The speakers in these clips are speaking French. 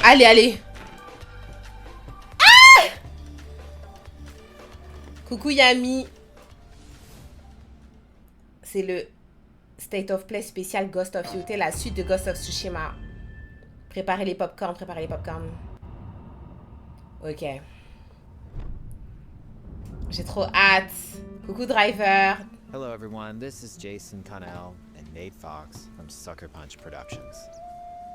Allez, allez. Coucou Yami. C'est le State of Play spécial Ghost of Yotei, la suite de Ghost of Tsushima. Préparez les popcorn, préparez les popcorn. Ok. J'ai trop hâte. Coucou Driver. Hello everyone, this is Jason Connell and Nate Fox from Sucker Punch Productions.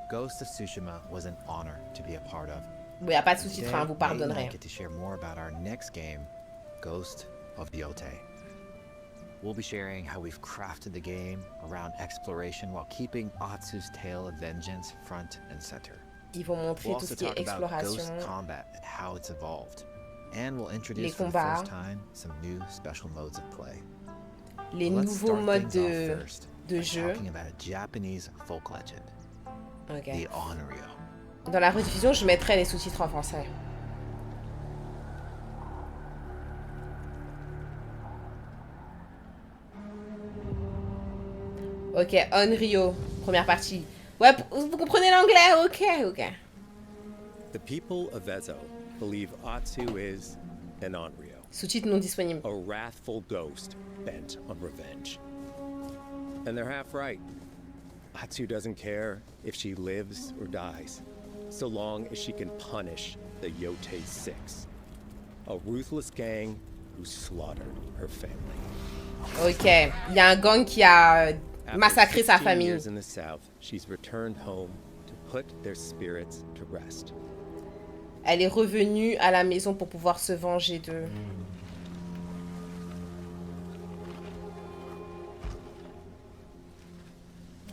Ghost of Tsushima was an honor to be a part of. Il n'y a pas de sous-titres, hein, vous pardonnerez. I get to share more about our next game, Ghost of Yotei. We'll be sharing how we've crafted the game around exploration while keeping Atsu's tale of vengeance front and center. Ils vont montrer tout ce qui est exploration. Ghost combat and how it's evolved. And we'll introduce for the first time some new special modes of play. Les nouveaux modes de jeu. Talking about a Japanese folk legend. Okay. The Onryo. Dans la rediffusion, je mettrai les sous-titres en français. Ok, Onryo, première partie. Ouais, vous comprenez l'anglais? Ok, ok. The people of Ezo believe Atsu is an Onryo. Sous-titres non disponibles. A wrathful ghost bent on revenge. And they're half right. Atsu doesn't care if she lives or dies, so long as she can punish the Yotei Six, a ruthless gang who slaughtered her family. Ok, il y a un gang qui a massacré sa famille. Years in the south, she's returned home to put their spirits to rest. Elle est revenue à la maison pour pouvoir se venger d'eux.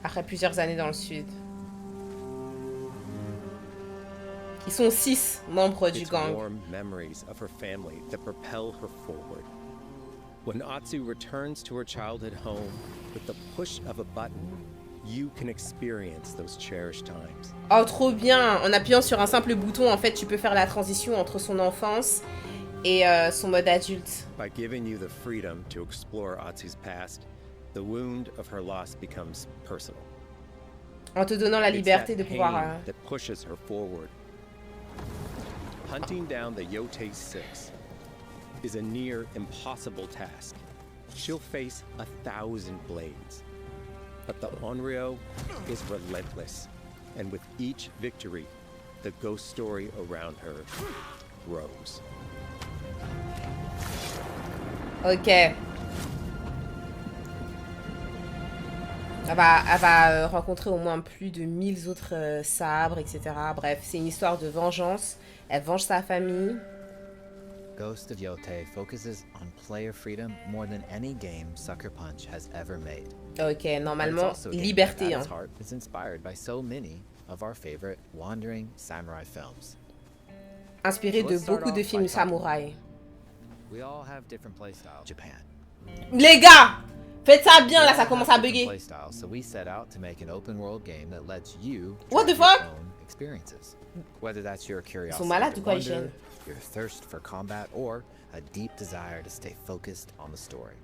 Après plusieurs années dans le sud. Ils sont 6 membres du gang. Warm memories of her family that propel her forward. When Atsu returns to her childhood home, with the push of a button, you can experience those cherished times. Oh, trop bien! En appuyant sur un simple bouton, en fait, tu peux faire la transition entre son enfance et son mode adulte. By giving you the freedom to explore Atsu's past, the wound of her loss becomes personal. En te donnant la liberté de pouvoir... that pushes her forward. Hunting down the Yotei Six is a near impossible task. She'll face 1,000 blades. But the Onryo is relentless, and with each victory, the ghost story around her grows. Ok. Elle va rencontrer au moins plus de 1000 autres sabres, etc. Bref, c'est une histoire de vengeance. Elle venge sa famille. Ghost of Yotei focuses on player freedom more than any game Sucker Punch has ever made. Ok, normalement, liberté. Hein. It's inspired by so many of our favorite wandering samurai films. Inspiré de beaucoup de films samouraï. We all have different playstyles. Japan. Les gars, faites ça bien là, ça commence à bugger. So we set out to make an open world game that lets you What the fuck? Experiences. Whether that's your curiosity, Ils sont malades ou quoi, les chiens? your thirst for combat, or a deep desire to stay focused on the story.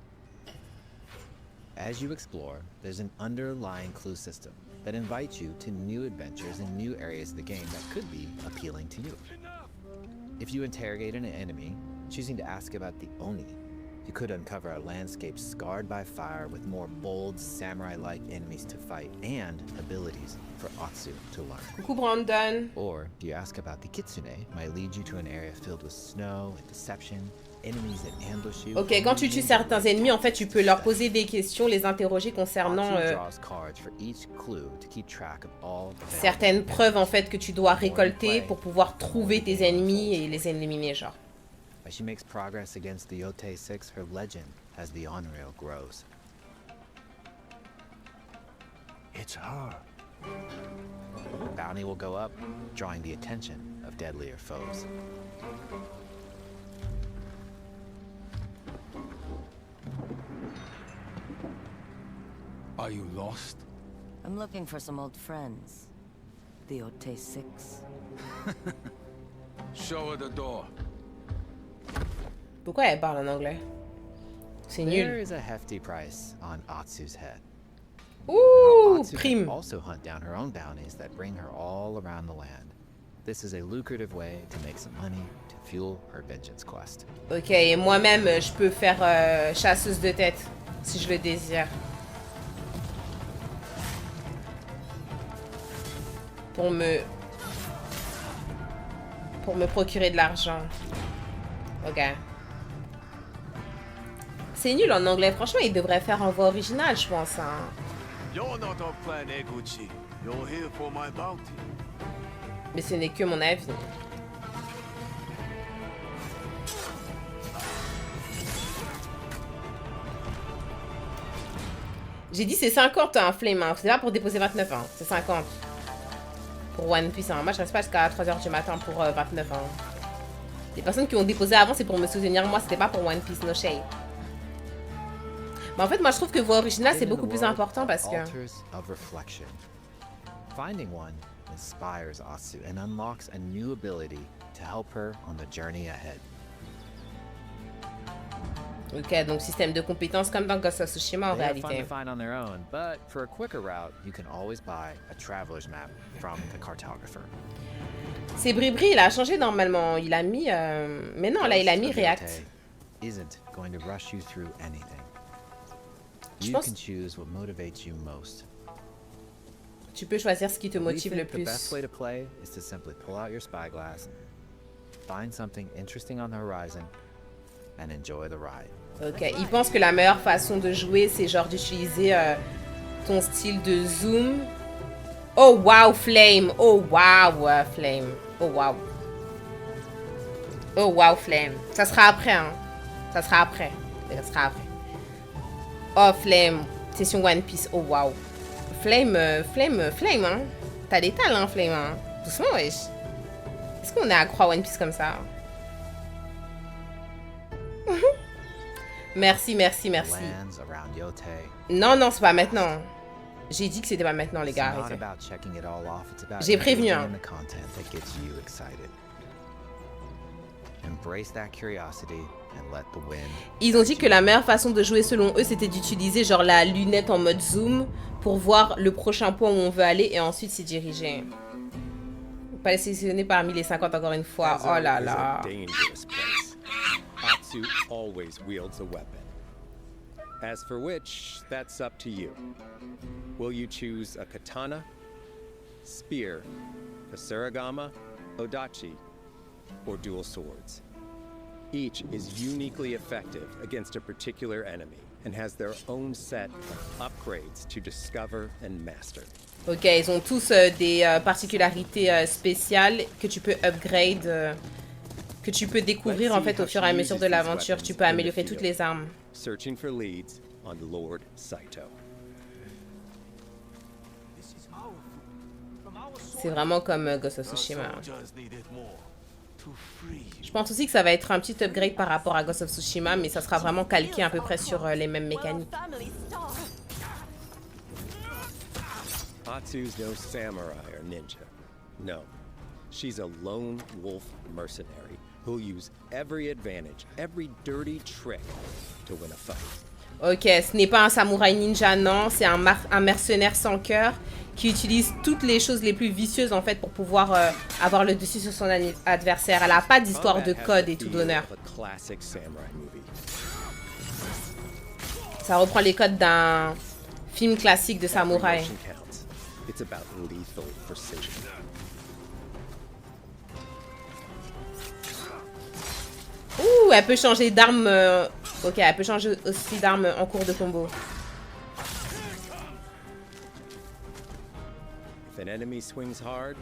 As you explore, there's an underlying clue system that invites you to new adventures in new areas of the game that could be appealing to you. If you interrogate an enemy, choosing to ask about the Oni, you could uncover a landscape scarred by fire with more bold, samurai-like enemies to fight and abilities for Atsu to learn. Coucou Brandon. Or, if you ask about the Kitsune, might lead you to an area filled with snow and deception, enemies that ambush you. Ok, quand tu tues certains ennemis, en fait, tu peux leur poser des questions, les interroger concernant certaines preuves, en fait, que tu dois récolter pour pouvoir trouver tes ennemis et les éliminer, genre. As she makes progress against the Yotei Six, her legend as the Onryo grows. It's her. Bounty will go up, drawing the attention of deadlier foes. Are you lost? I'm looking for some old friends. The Yotei Six. Show her the door. Pourquoi elle parle en anglais? C'est nul. There is a hefty price on Atsu's head. Ouh, Atsu prime. can also hunt down her own bounties that bring her all around the land. This is a lucrative way to make some money to fuel her vengeance quest. Ok, et moi-même, je peux faire chasseuse de tête, si je le désire. Pour me procurer de l'argent. Ok. C'est nul en anglais. Franchement, il devrait faire en voix originale, je pense. Hein. You're not on plan Eguchi. You're here for my bounty. Mais ce n'est que mon avis. J'ai dit c'est 50 hein, Flame. Hein. C'est pas pour déposer 29 ans. Hein. C'est 50. Pour One Piece. Hein. Moi, je reste pas jusqu'à 3h du matin pour 29 ans. Hein. Les personnes qui ont déposé avant, c'est pour me soutenir. Moi, c'était pas pour One Piece. No shade. Mais en fait, moi, je trouve que voix originale, c'est beaucoup plus important parce que... Finding one inspires Atsu and unlocks a new ability to help her on the journey ahead. Ok, donc système de compétences comme dans Ghost of Tsushima en réalité. They are fun to find on their own, but for a quicker route, you can always buy a traveler's map from the cartographer. C'est Bribri, il a changé normalement. Il a mis... Mais non, là, il a mis React. Isn't going to rush you through anything. You can choose what motivates you most. Tu peux choisir ce qui te motive le plus. The best way to play is to simply pull out your spyglass, find something interesting on the horizon, and enjoy the ride. Ok, il pense que la meilleure façon de jouer, c'est genre d'utiliser ton style de zoom. Oh wow, Flame! Oh wow, Flame! Oh wow! Oh wow, Flame! Ça sera après, hein? Ça sera après. Ça sera après. Oh, Flame! Session One Piece. Oh wow! Flame, hein? T'as des talents, hein, Flame, hein? Doucement, wesh. Est-ce qu'on est accro à One Piece comme ça? Merci. Non, c'est pas maintenant. J'ai dit que c'était pas maintenant, les gars. J'ai prévenu, hein. Ils ont dit que la meilleure façon de jouer selon eux, c'était d'utiliser genre la lunette en mode zoom pour voir le prochain point où on veut aller et ensuite s'y diriger. Pas les sélectionner parmi les 50 encore une fois. Oh là là. Atsu always wields a weapon. As for which, that's up to you. Will you choose a katana, spear, kasuragama, odachi, or dual swords? Each is uniquely effective against a particular enemy and has their own set of upgrades to discover and master. Ok, ils ont tous des particularités spéciales que tu peux upgrade, que tu peux découvrir en fait au fur et à mesure de l'aventure. Tu peux améliorer toutes les armes. Searching for leads on Lord Saito. C'est vraiment comme Ghost of Tsushima. Je pense aussi que ça va être un petit upgrade par rapport à Ghost of Tsushima, mais ça sera vraiment calqué à peu près sur les mêmes mécaniques. Atsu's no samurai or ninja. No. She's a lone wolf mercenary who'll use every advantage, every dirty trick to win a fight. Ok, ce n'est pas un samouraï ninja, non. C'est un mercenaire sans cœur qui utilise toutes les choses les plus vicieuses en fait pour pouvoir avoir le dessus sur son adversaire. Elle n'a pas d'histoire de code et tout d'honneur. Ça reprend les codes d'un film classique de samouraï. Ouh, elle peut changer d'arme. Ok, elle peut changer aussi d'arme en cours de combo. If an enemy swings hard,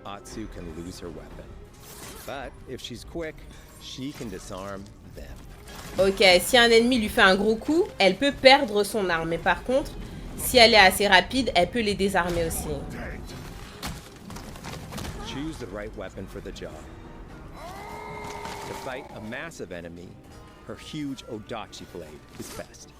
Atsu can lose her weapon. But if she's quick, she can disarm them. Ok, si un ennemi lui fait un gros coup, elle peut perdre son arme. Mais par contre, si elle est assez rapide, elle peut les désarmer aussi. Choose the right weapon for the job. To fight a massive enemy, her huge Odachi blade is best.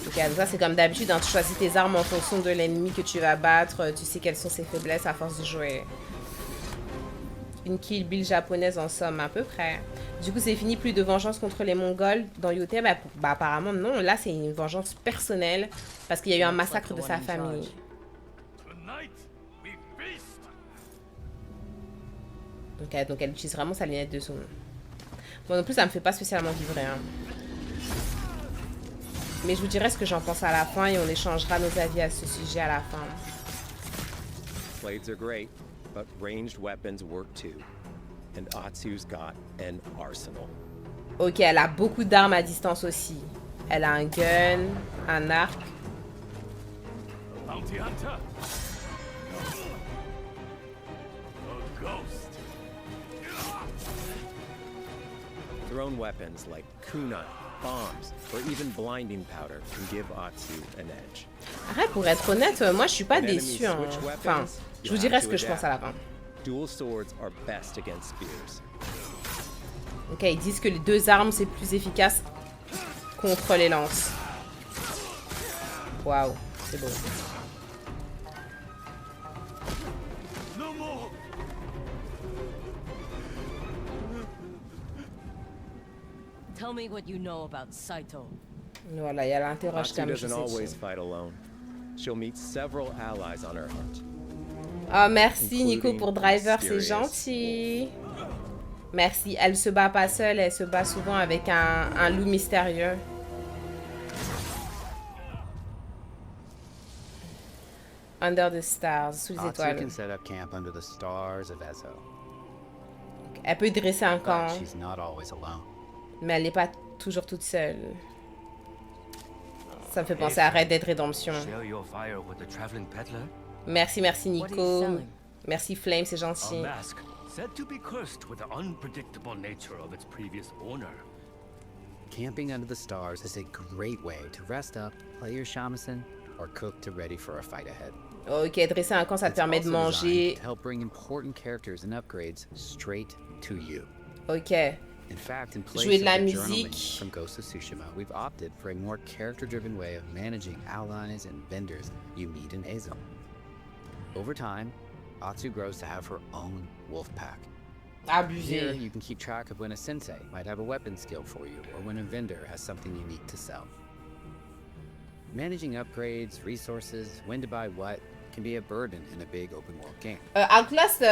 Ok, donc ça c'est comme d'habitude, hein, tu choisis tes armes en fonction de l'ennemi que tu vas battre, tu sais quelles sont ses faiblesses à force de jouer. Une Kill Bill japonaise en somme, à peu près. Du coup c'est fini, plus de vengeance contre les Mongols dans Yote. Bah apparemment non, là c'est une vengeance personnelle parce qu'il y a eu un massacre de sa famille. Donc elle utilise vraiment sa lunette de zoom. Moi non plus, ça me fait pas spécialement vibrer. Hein. Mais je vous dirai ce que j'en pense à la fin et on échangera nos avis à ce sujet à la fin. Blades are great, but ranged weapons work too. And Atsu's got an arsenal. Ok, elle a beaucoup d'armes à distance aussi. Elle a un gun, un arc. Bounty hunter. A ghost. Thrown weapons like kunai, bombs, or even blinding powder can give Atsu an edge. Arrête, pour être honnête, moi je suis pas déçue. Hein. Enfin, je vous dirai ce que je pense à la fin. Dual swords are best against spears. Ok, ils disent que les deux armes c'est plus efficace contre les lances. Waouh, c'est beau. No more. Tell me what you know about Saito. Voilà, il y a l'interroge Atsu comme je doesn't sais. always fight alone. She'll meet several allies on her hunt. Oh, merci Nico pour Driver, c'est Mysterious gentil. Merci, elle se bat pas seule, elle se bat souvent avec un loup mystérieux. Under the stars, sous les Atsu étoiles. can set up camp under the stars of Ezo, Elle peut dresser un camp, but she's not always alone. mais elle n'est pas toujours toute seule. Ça me fait penser à Red Dead Redemption. Share your fire with the traveling peddler? Merci, merci What are you Nico. selling? Merci Flame, c'est A gentil. mask said to be cursed with the unpredictable nature of its previous owner. Camping under the stars is a great way to rest up, play your shamisen, or cook to ready for a fight ahead. Ok, dresser un camp, ça te It's permet de also manger. designed to help bring important characters and upgrades straight to you. Ok. In fact, in place Jouer of de la the musique. journaling from Ghost of Tsushima, we've opted for a more character-driven way of managing allies and vendors you meet in Ezo. Over time, Atsu grows to have her own wolf pack. Here, Abusé. you can keep track of when a sensei might have a weapon skill for you, or when a vendor has something unique to sell. Managing upgrades, resources, when to buy what, can be a burden in a big open world game. Outlast,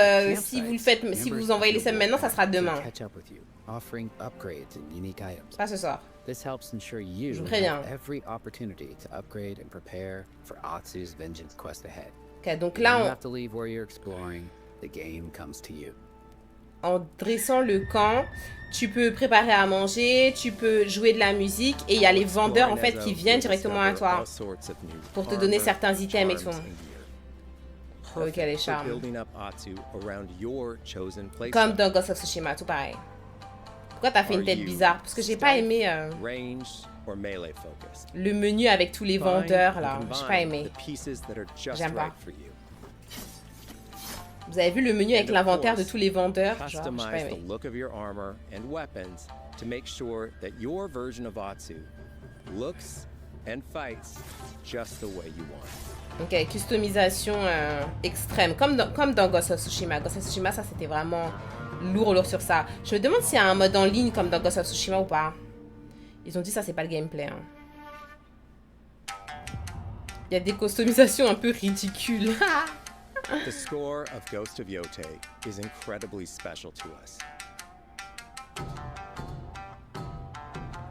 si vous le faites, si vous envoyez les subs maintenant, ça sera demain. Catch up with you, offering upgrades and unique items. Pas ce soir. This helps ensure you Je vous préviens. have every opportunity to upgrade and prepare for Atsu's vengeance quest ahead. Ok, donc You là, don't have to leave where you're exploring. The game comes to you. en dressant le camp, tu peux préparer à manger, tu peux jouer de la musique et il y a les vendeurs en fait qui viennent directement à toi pour te donner certains items et tout. Ok, les charmes. Comme dans Ghost of Tsushima, tout pareil. Pourquoi t'as fait une tête bizarre? Parce que j'ai pas aimé le menu avec tous les vendeurs là. J'ai pas aimé. J'aime pas. Vous avez vu le menu avec l'inventaire de tous les vendeurs? Genre, j'ai pas Customize aimé. the look of your armor and weapons to make sure that your version of Atsu looks and fights just the way you want. Ok, customisation extrême, comme dans Ghost of Tsushima. Ghost of Tsushima, ça c'était vraiment lourd sur ça. Je me demande s'il y a un mode en ligne comme dans Ghost of Tsushima ou pas. Ils ont dit ça, c'est pas le gameplay. Hein. Il y a des customisations un peu ridicules. The score of Ghost of Yote is incredibly special to us.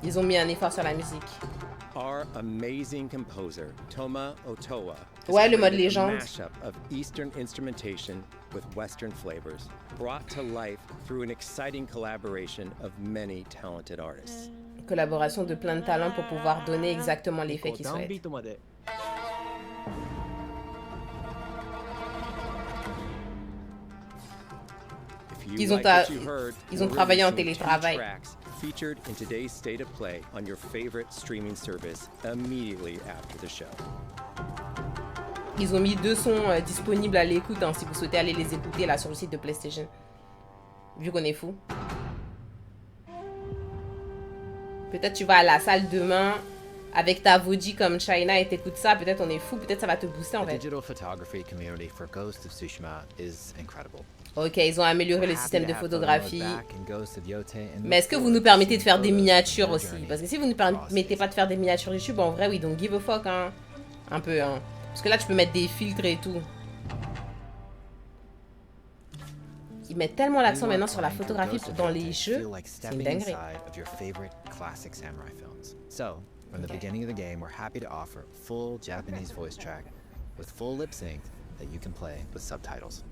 Ils ont mis un effort sur la musique. Our amazing composer, Toma Otoa, has Ouais, le mode created a légende. mashup of Eastern instrumentation with Western flavors, brought to life through an exciting collaboration of many talented artists. Collaboration de plein de talents pour pouvoir donner exactement l'effet qu'ils souhaitent. If you Ils ont like ta- what you heard, ils ont we're travaillé en releasing 2 télétravail. tracks featured in today's State of Play on your favorite streaming service immediately after the show. Ils ont mis 2 sons disponibles à l'écoute hein, si vous souhaitez aller les écouter là sur le site de PlayStation. Vu qu'on est fou. Peut-être tu vas à la salle demain avec ta Voji comme China et t'écoutes ça. Peut-être on est fou. Peut-être ça va te booster en The fait. digital photography community for Ghost of Tsushima is incredible. Ok, ils ont amélioré le Happy système to de have fun photographie. mode back in Ghost of Yote and Mais est-ce que vous nous permettez de faire des miniatures aussi? Parce que si vous ne permettez pas de faire des miniatures YouTube, en vrai, oui, donc give a fuck, hein. Un peu, hein. Parce que là, tu peux mettre des filtres et tout. Ils mettent tellement l'accent You are maintenant sur la playing through photographie Ghost of dans Yotei les jeux. feel like C'est une stepping dinguerie. inside of your favorite classic samurai films. So, from the Okay. beginning of the game, we're happy to offer a full Japanese voice track with full lip sync that you can play with subtitles.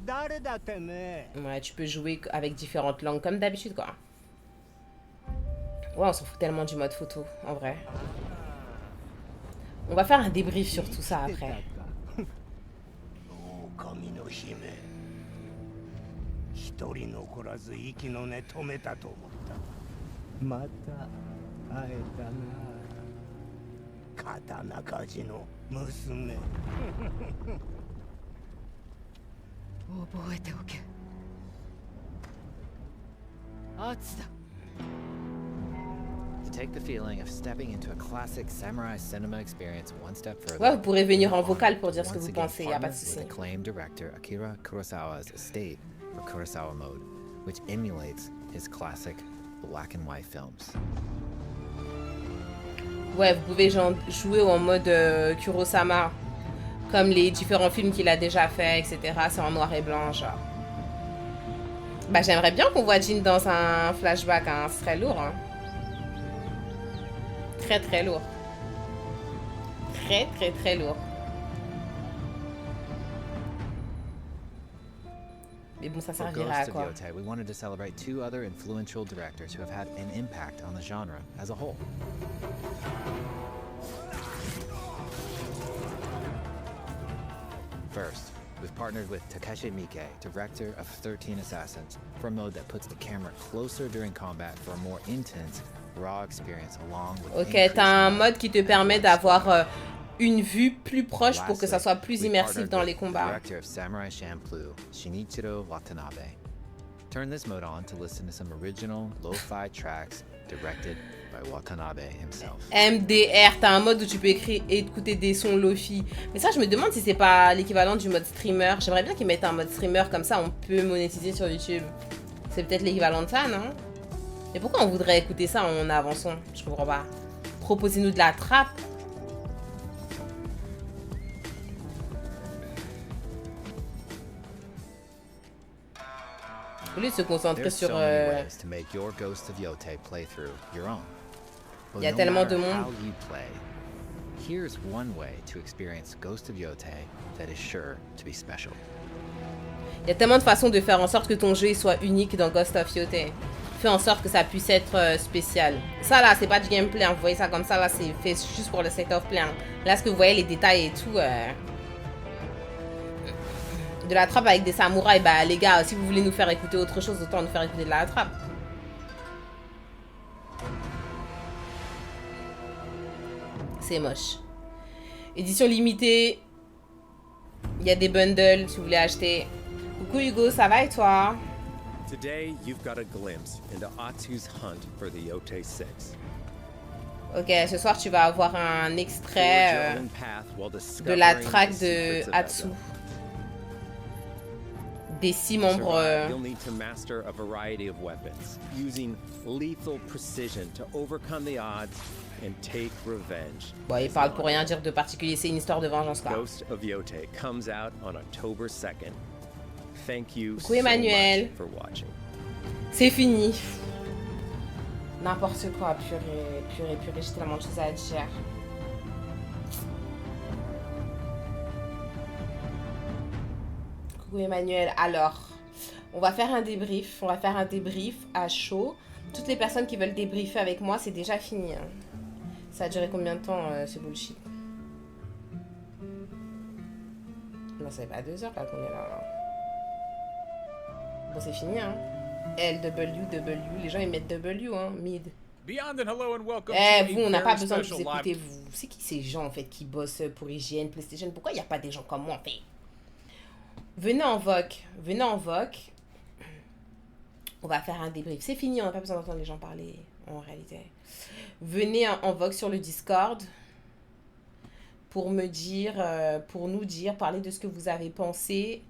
Ouais, tu peux jouer avec différentes langues comme d'habitude, quoi. Ouais, on s'en fout tellement du mode photo, en vrai. On va faire un débrief sur tout ça après. 狼の姫一人残らず息の根止めたと思ったまた会えたな刀鍛冶の娘覚えておけ。アツだ。 To take the feeling of stepping into a classic samurai cinema experience one step further. Ouais, vous pourrez venir en we're vocal honored pour to dire ce que once vous again pensez, y a pas de partner souci. with acclaimed director Akira Kurosawa's estate for Kurosawa Mode, which emulates his classic black and white films. Ouais, vous pouvez jouer en mode Kurosawa, comme les différents films qu'il a déjà fait, etc. C'est en noir et blanc, genre. Bah, j'aimerais bien qu'on voit Jin dans un flashback, hein. Ce serait lourd, hein. Très, très lourd. Très, très, très lourd. Mais bon, ça For servira à Ghost of quoi? Yotei, we wanted to celebrate two other influential directors who have had an impact on the genre as a whole. First, we've partnered with Takeshi Miike, director of 13 Assassins, for a mode that puts the camera closer during combat for a more intense, raw experience along with Ok, increased t'as un noise mode qui te and permet voice. d'avoir une vue plus proche pour que ça Lastly, soit plus we immersif partnered dans with les the combats. director of Samurai Champloo, Shinichiro Watanabe. Turn this mode on to listen to some original lo-fi tracks directed by Watanabe himself. MDR, t'as un mode où tu peux écouter des sons lofi. Mais ça, je me demande si c'est pas l'équivalent du mode streamer. J'aimerais bien qu'ils mettent un mode streamer, comme ça on peut monétiser sur YouTube. C'est peut-être l'équivalent de ça, non? Mais pourquoi on voudrait écouter ça en avançant? Je comprends pas. Proposez-nous de la trappe. Au lieu de se concentrer There's sur... so many ways to make your Ghost of Yotei playthrough your own. But Il y a no tellement de matter monde. how you play, here's one way to experience Ghost of Yotei that is sure to be special. Il y a tellement de façons de faire en sorte que ton jeu il soit unique dans Ghost of Yotei. Fais en sorte que ça puisse être spécial. Ça là, c'est pas du gameplay, hein. Vous voyez ça comme ça, là, c'est fait juste pour le set of play. Hein. Là, ce que vous voyez, les détails et tout... De la trappe avec des samouraïs, bah les gars, si vous voulez nous faire écouter autre chose, autant nous faire écouter de la trappe. C'est moche. Édition limitée. Il y a des bundles si vous voulez acheter. Coucou Hugo, ça va et toi? Today, you've got a glimpse into Atsu's hunt for the Yotei 6. Ok, ce soir tu vas avoir un Forge extrait your own path while de la discovering track the de secrets of Atsu. Ezo. Des 6 To membres... survive, you'll need to master a variety of weapons, using lethal precision to overcome the odds and take revenge. Bon, il parle pour rien dire de particulier, c'est une histoire de vengeance quoi. Ghost of Yotei comes out on October 2nd. Thank you Coucou so Emmanuel. much for watching. C'est fini. N'importe quoi, purée, purée, purée, j'ai tellement de choses à dire. Coucou Emmanuel, alors, on va faire un débrief, à chaud. Toutes les personnes qui veulent débriefer avec moi, c'est déjà fini. Hein. Ça a duré combien de temps ce bullshit? Non, c'est pas 2 heures là qu'on est là. Bon, c'est fini, hein. LWW, les gens ils mettent W, hein, mid. Beyond and hello and welcome Eh, to vous, a on n'a pas very besoin de vous special live- écouter, vous. C'est qui ces gens, en fait, qui bossent pour IGN, PlayStation? Pourquoi il n'y a pas des gens comme moi, en fait? Venez en VOC. On va faire un débrief. C'est fini, on n'a pas besoin d'entendre les gens parler, en réalité. Venez en VOC sur le Discord pour me dire, pour nous dire, parler de ce que vous avez pensé.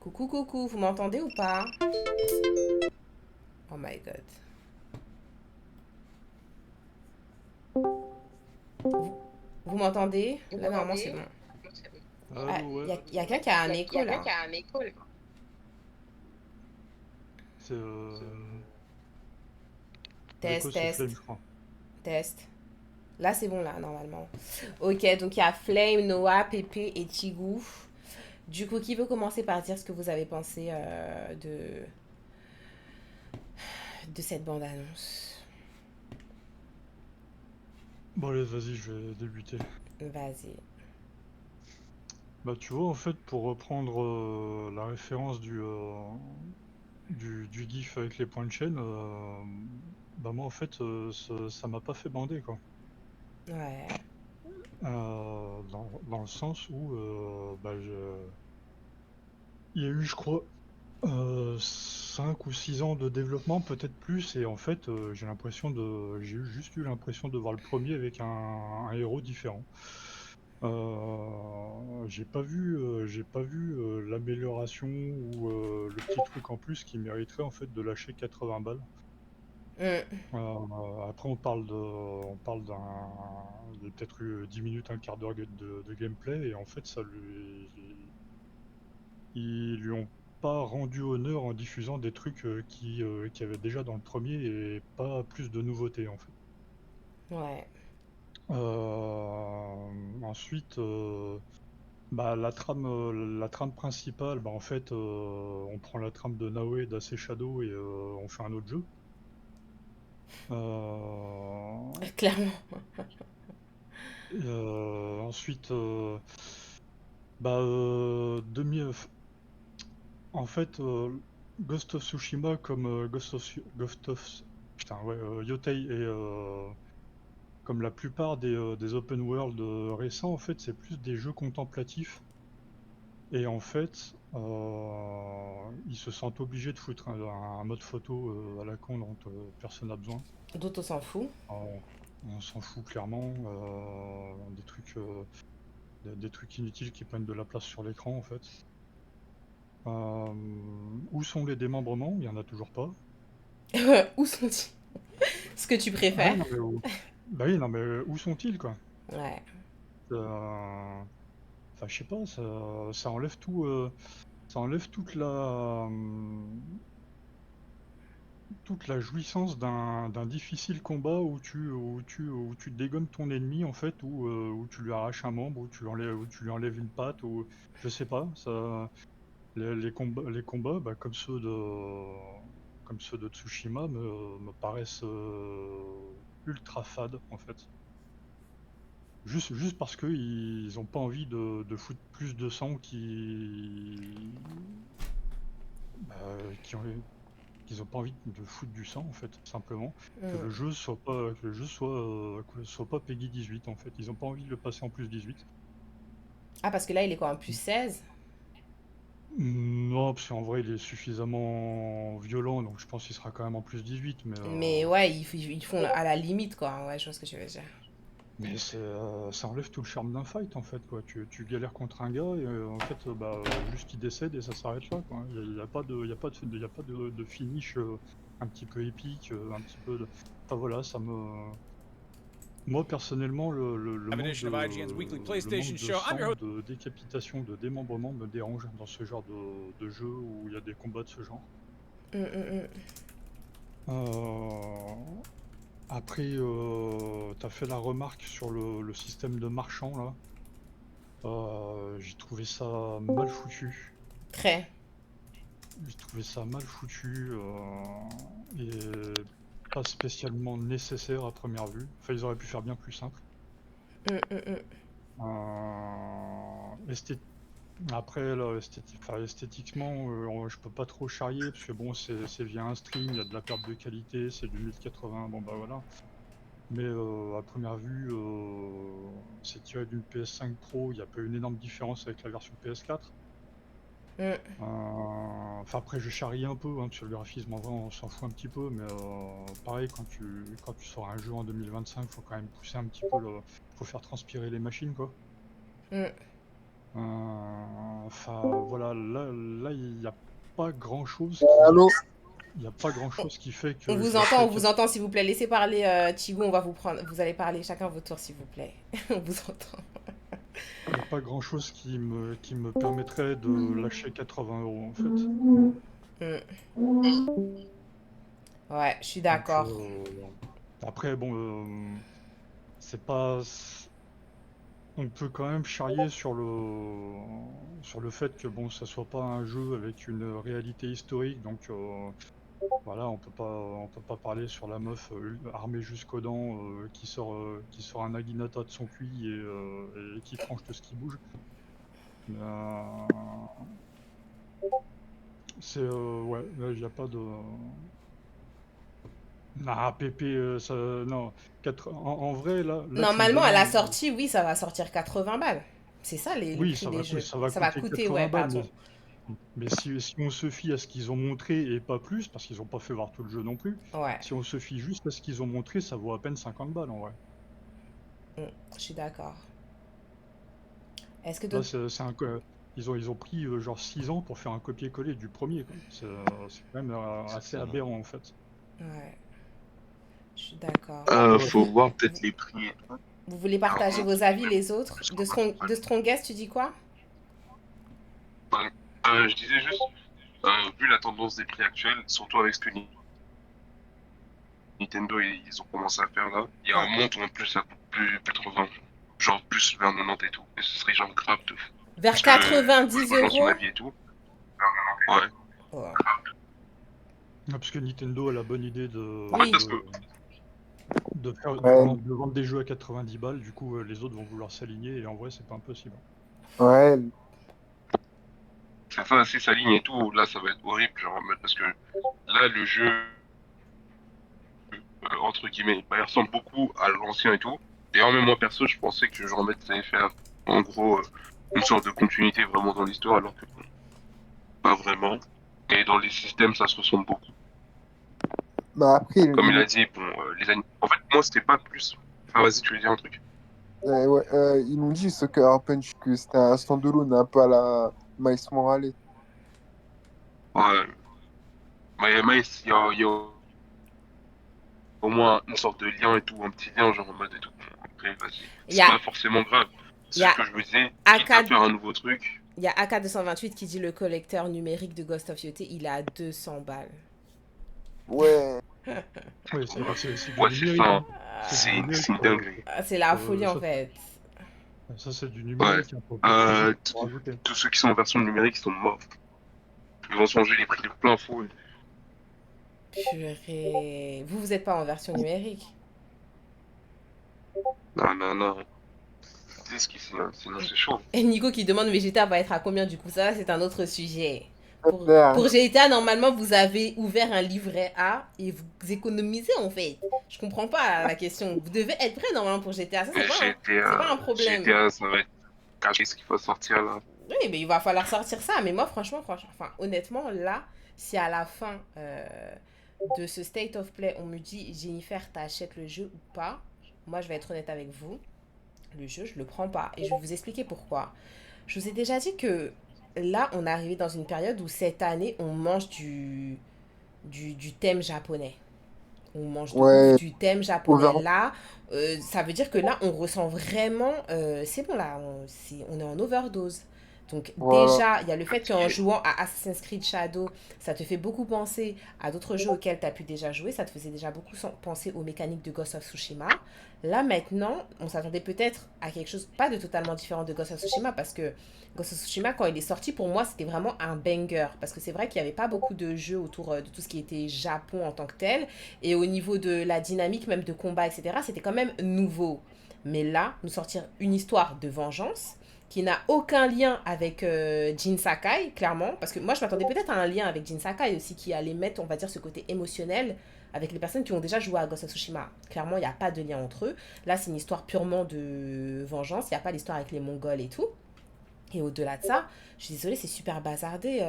Coucou, coucou, vous m'entendez ou pas? Oh my god. Vous m'entendez? Là, normalement, c'est bon. Ah, Allô, ouais. y a quelqu'un qui a un écho, là. C'est Test, l'écho, c'est test, Flame, je crois. test. Là, c'est bon, là, normalement. Ok, donc il y a Flame, Noah, Pépé et Tigou. Du coup, qui veut commencer par dire ce que vous avez pensé de cette bande-annonce? Bon, allez, vas-y, je vais débuter. Vas-y. Bah, tu vois, en fait, pour reprendre la référence du GIF avec les points de chaîne, bah, moi, en fait, ça m'a pas fait bander, quoi. Ouais. Dans le sens où, bah, il y a eu, je crois, 5 ou 6 ans de développement, peut-être plus, et en fait, j'ai juste eu l'impression de voir le premier avec un héros différent. J'ai pas vu l'amélioration ou le petit truc en plus qui mériterait en fait de lâcher 80 balles. Après, on parle il y a peut-être eu 10 minutes, un quart d'heure de gameplay, et en fait, ils lui ont pas rendu honneur en diffusant des trucs qu'il y avait déjà dans le premier et pas plus de nouveautés en fait. Ouais. Ensuite, bah, la trame principale, bah, en fait, on prend la trame de Naoe d'Ace Shadow et on fait un autre jeu. Clairement. Ensuite, bah, en fait, Ghost of Tsushima comme putain, ouais, Yotei et comme la plupart des open world récents, en fait, c'est plus des jeux contemplatifs. Et en fait, ils se sentent obligés de foutre un mode photo à la con dont personne n'a besoin. D'autres, on s'en fout. On s'en fout clairement. Des trucs inutiles qui prennent de la place sur l'écran en fait. Où sont les démembrements? Il y en a toujours pas. Où sont-ils? Ce que tu Ah ouais, préfères? non, mais bah oui, non, mais où sont-ils quoi? Ouais. Enfin, je sais pas, ça enlève tout, ça enlève toute la jouissance d'un difficile combat où tu dégommes ton ennemi en fait, où tu lui arraches un membre, où tu lui enlèves une patte, ou je sais pas, les combats, bah, comme ceux de Tsushima me paraissent ultra fades en fait. Juste parce qu'ils ont pas envie de foutre plus de sang bah, qu'ils ont pas envie de foutre du sang en fait, simplement. Que le jeu soit pas Peggy 18 en fait. Ils ont pas envie de le passer en plus 18. Ah, parce que là, il est quoi, en plus 16? Non, parce qu'en vrai il est suffisamment violent, donc je pense qu'il sera quand même en plus 18, Mais ouais, ils font à la limite, quoi. Ouais, je vois ce que tu veux dire. mais ça enlève tout le charme d'un fight en fait quoi. Tu galères contre un gars et en fait bah juste il décède et ça s'arrête là quoi. Il y a pas de finish un petit peu épique, un petit peu de... Enfin voilà, moi personnellement le manque le manque de sang, de décapitation, de démembrement me dérange dans ce genre de jeu où il y a des combats de ce genre. Après, t'as fait la remarque sur le système de marchand là. J'ai trouvé ça mal foutu. Très. J'ai trouvé ça mal foutu et pas spécialement nécessaire à première vue. Enfin, ils auraient pu faire bien plus simple. Après, là, esthétiquement, je peux pas trop charrier parce que bon, c'est via un stream, il y a de la perte de qualité, c'est du 1080, bon bah voilà. Mais à première vue, c'est tiré d'une PS5 Pro, il n'y a pas une énorme différence avec la version PS4. Enfin après je charrie un peu hein, sur le graphisme, en vrai on s'en fout un petit peu, mais pareil quand tu sors un jeu en 2025, faut quand même pousser un petit peu faut faire transpirer les machines quoi. Enfin voilà, là il n'y a pas grand chose Allô? Il n'y a pas grand-chose qui fait que On vous je entend, lâcherais on vous entend, s'il vous plaît. Laissez parler Tigou, on va vous prendre. Vous allez parler chacun votre tour, s'il vous plaît. On vous entend. Il n'y a pas grand-chose qui me permettrait de lâcher 80 euros en fait. Ouais, je suis Donc, d'accord. après, bon, c'est pas. On peut quand même charrier sur le fait que bon, ça soit pas un jeu avec une réalité historique, donc voilà, on peut pas parler sur la meuf armée jusqu'aux dents qui sort un naginata de son cuit et qui tranche tout ce qui bouge. Mais, c'est ouais, il n'y a pas de. Ah, Pépé, ça, non. En vrai, là, tu me Normalement, à la demandes. sortie, oui, ça va sortir 80 balles. C'est ça les Oui, prix des jeux. ça va Ça va coûter coûter, 80 ouais, balles, pardon. mais si on se fie à ce qu'ils ont montré et pas plus, parce qu'ils ont pas fait voir tout le jeu non plus, Ouais, si on se fie juste à ce qu'ils ont montré, ça vaut à peine 50 balles en vrai. je suis d'accord. Est-ce que Là, d'autres... ils ont pris genre 6 ans pour faire un copier-coller du premier, quoi. C'est quand même assez aberrant en fait. Ouais, je suis d'accord. Faut voir peut-être les prix et tout. Vous voulez partager vos avis, les autres? De Strongest, tu dis quoi? Ouais. Je disais juste, vu la tendance des prix actuels, surtout avec ce que Nintendo ils ont commencé à faire là, il y a un monde où en plus ça coûte plus 80, genre plus vers 90 et tout. Et ce serait genre grave de fou. Vers Parce 90 que, son euros? avis et tout. Ouais. Ouais. Parce que Nintendo a la bonne idée de, Oui. Parce que de vendre des jeux à 90 balles, du coup les autres vont vouloir s'aligner et en vrai c'est pas impossible. Ouais, c'est ça, si ça ligne et tout, là ça va être horrible, genre en mode, parce que là le jeu, entre guillemets, bah, il ressemble beaucoup à l'ancien et tout. D'ailleurs même moi perso je pensais que genre en mode ça allait faire en gros une sorte de continuité vraiment dans l'histoire alors que bon, pas vraiment. Et dans les systèmes ça se ressemble beaucoup. bah après, Comme il a dit, bon, les animaux. En fait, moi, c'était pas plus. Ah, vas-y, tu veux dire un truc? ouais, ils nous dit Sucker Punch que c'était un standalone un peu à la Miles Morales. Ouais. Mais il y a au moins une sorte de lien et tout, un petit lien, genre en mode et tout. Après, vas-y. Il y C'est a, pas forcément grave. il C'est y a ce que je me disais, quitte à AK, faire un nouveau truc. il y a AK228 qui dit le collecteur numérique de Ghost of Yotei, il est à 200 balles. Ouais, Ouais, c'est du Ouais, c'est numérique, ça. hein. C'est du numérique, C'est une dinguerie. C'est la folie en ça, fait. ça c'est du Ouais. numérique, hein, faut Tous rajouter. ceux qui sont en version numérique sont morts. Ils vont changer les prix de plein fou. Purée. Vous êtes pas en version numérique? Non. C'est ce qui sinon c'est chaud. Et Nico qui demande mais GTA va être à combien du coup? Ça, c'est un autre sujet. Pour Pour GTA, normalement, vous avez ouvert un livret A et vous économisez en fait. Je comprends pas la question. Vous devez être prêt normalement pour GTA. Ça, c'est pas un problème. GTA, ça va être caché ce qu'il faut sortir là. Oui, mais il va falloir sortir ça. Mais moi, franchement, enfin, honnêtement, là, si à la fin de ce State of Play, on me dit Jennifer, t'achètes le jeu ou pas, moi, je vais être honnête avec vous. Le jeu, je le prends pas. Et je vais vous expliquer pourquoi. Je vous ai déjà dit que là, on est arrivé dans une période où cette année, on mange du thème japonais. On mange du thème japonais. Là, ça veut dire que là, on ressent vraiment... c'est bon, là, on est en overdose. Donc déjà, il y a le fait qu'en jouant à Assassin's Creed Shadow, ça te fait beaucoup penser à d'autres jeux auxquels tu as pu déjà jouer. Ça te faisait déjà beaucoup penser aux mécaniques de Ghost of Tsushima. Là, maintenant, on s'attendait peut-être à quelque chose, pas de totalement différent de Ghost of Tsushima, parce que Ghost of Tsushima, quand il est sorti, pour moi, c'était vraiment un banger. Parce que c'est vrai qu'il n'y avait pas beaucoup de jeux autour de tout ce qui était Japon en tant que tel. Et au niveau de la dynamique, même de combat, etc., c'était quand même nouveau. Mais là, nous sortir une histoire de vengeance qui n'a aucun lien avec Jin Sakai, clairement. Parce que moi, je m'attendais peut-être à un lien avec Jin Sakai aussi, qui allait mettre, on va dire, ce côté émotionnel avec les personnes qui ont déjà joué à Ghost of Tsushima. Clairement, il n'y a pas de lien entre eux. Là, c'est une histoire purement de vengeance. Il n'y a pas l'histoire avec les Mongols et tout. Et au-delà de ça, je suis désolée, c'est super bazardé.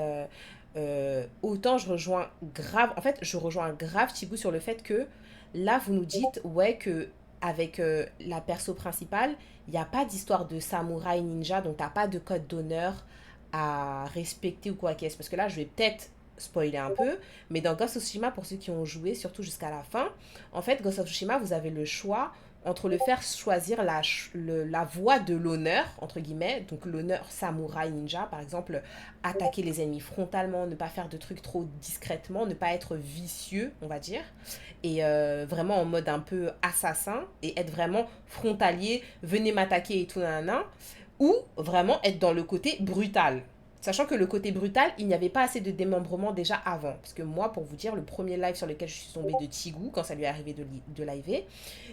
Autant je rejoins grave... En fait, je rejoins grave Thibaut sur le fait que là, vous nous dites, ouais, que avec la perso principale, il n'y a pas d'histoire de samouraï ninja, donc tu n'as pas de code d'honneur à respecter ou quoi qu'est-ce. Parce que là, je vais peut-être spoiler un peu, mais dans Ghost of Tsushima, pour ceux qui ont joué, surtout jusqu'à la fin, en fait, Ghost of Tsushima, vous avez le choix entre le faire choisir la voie de l'honneur, entre guillemets, donc l'honneur samouraï ninja, par exemple, attaquer les ennemis frontalement, ne pas faire de trucs trop discrètement, ne pas être vicieux, on va dire, et vraiment en mode un peu assassin, et être vraiment frontalier, venez m'attaquer et tout, nanana, ou vraiment être dans le côté brutal. Sachant que le côté brutal, il n'y avait pas assez de démembrement déjà avant. Parce que moi, pour vous dire, le premier live sur lequel je suis tombée de Tigou, quand ça lui est arrivé de liver,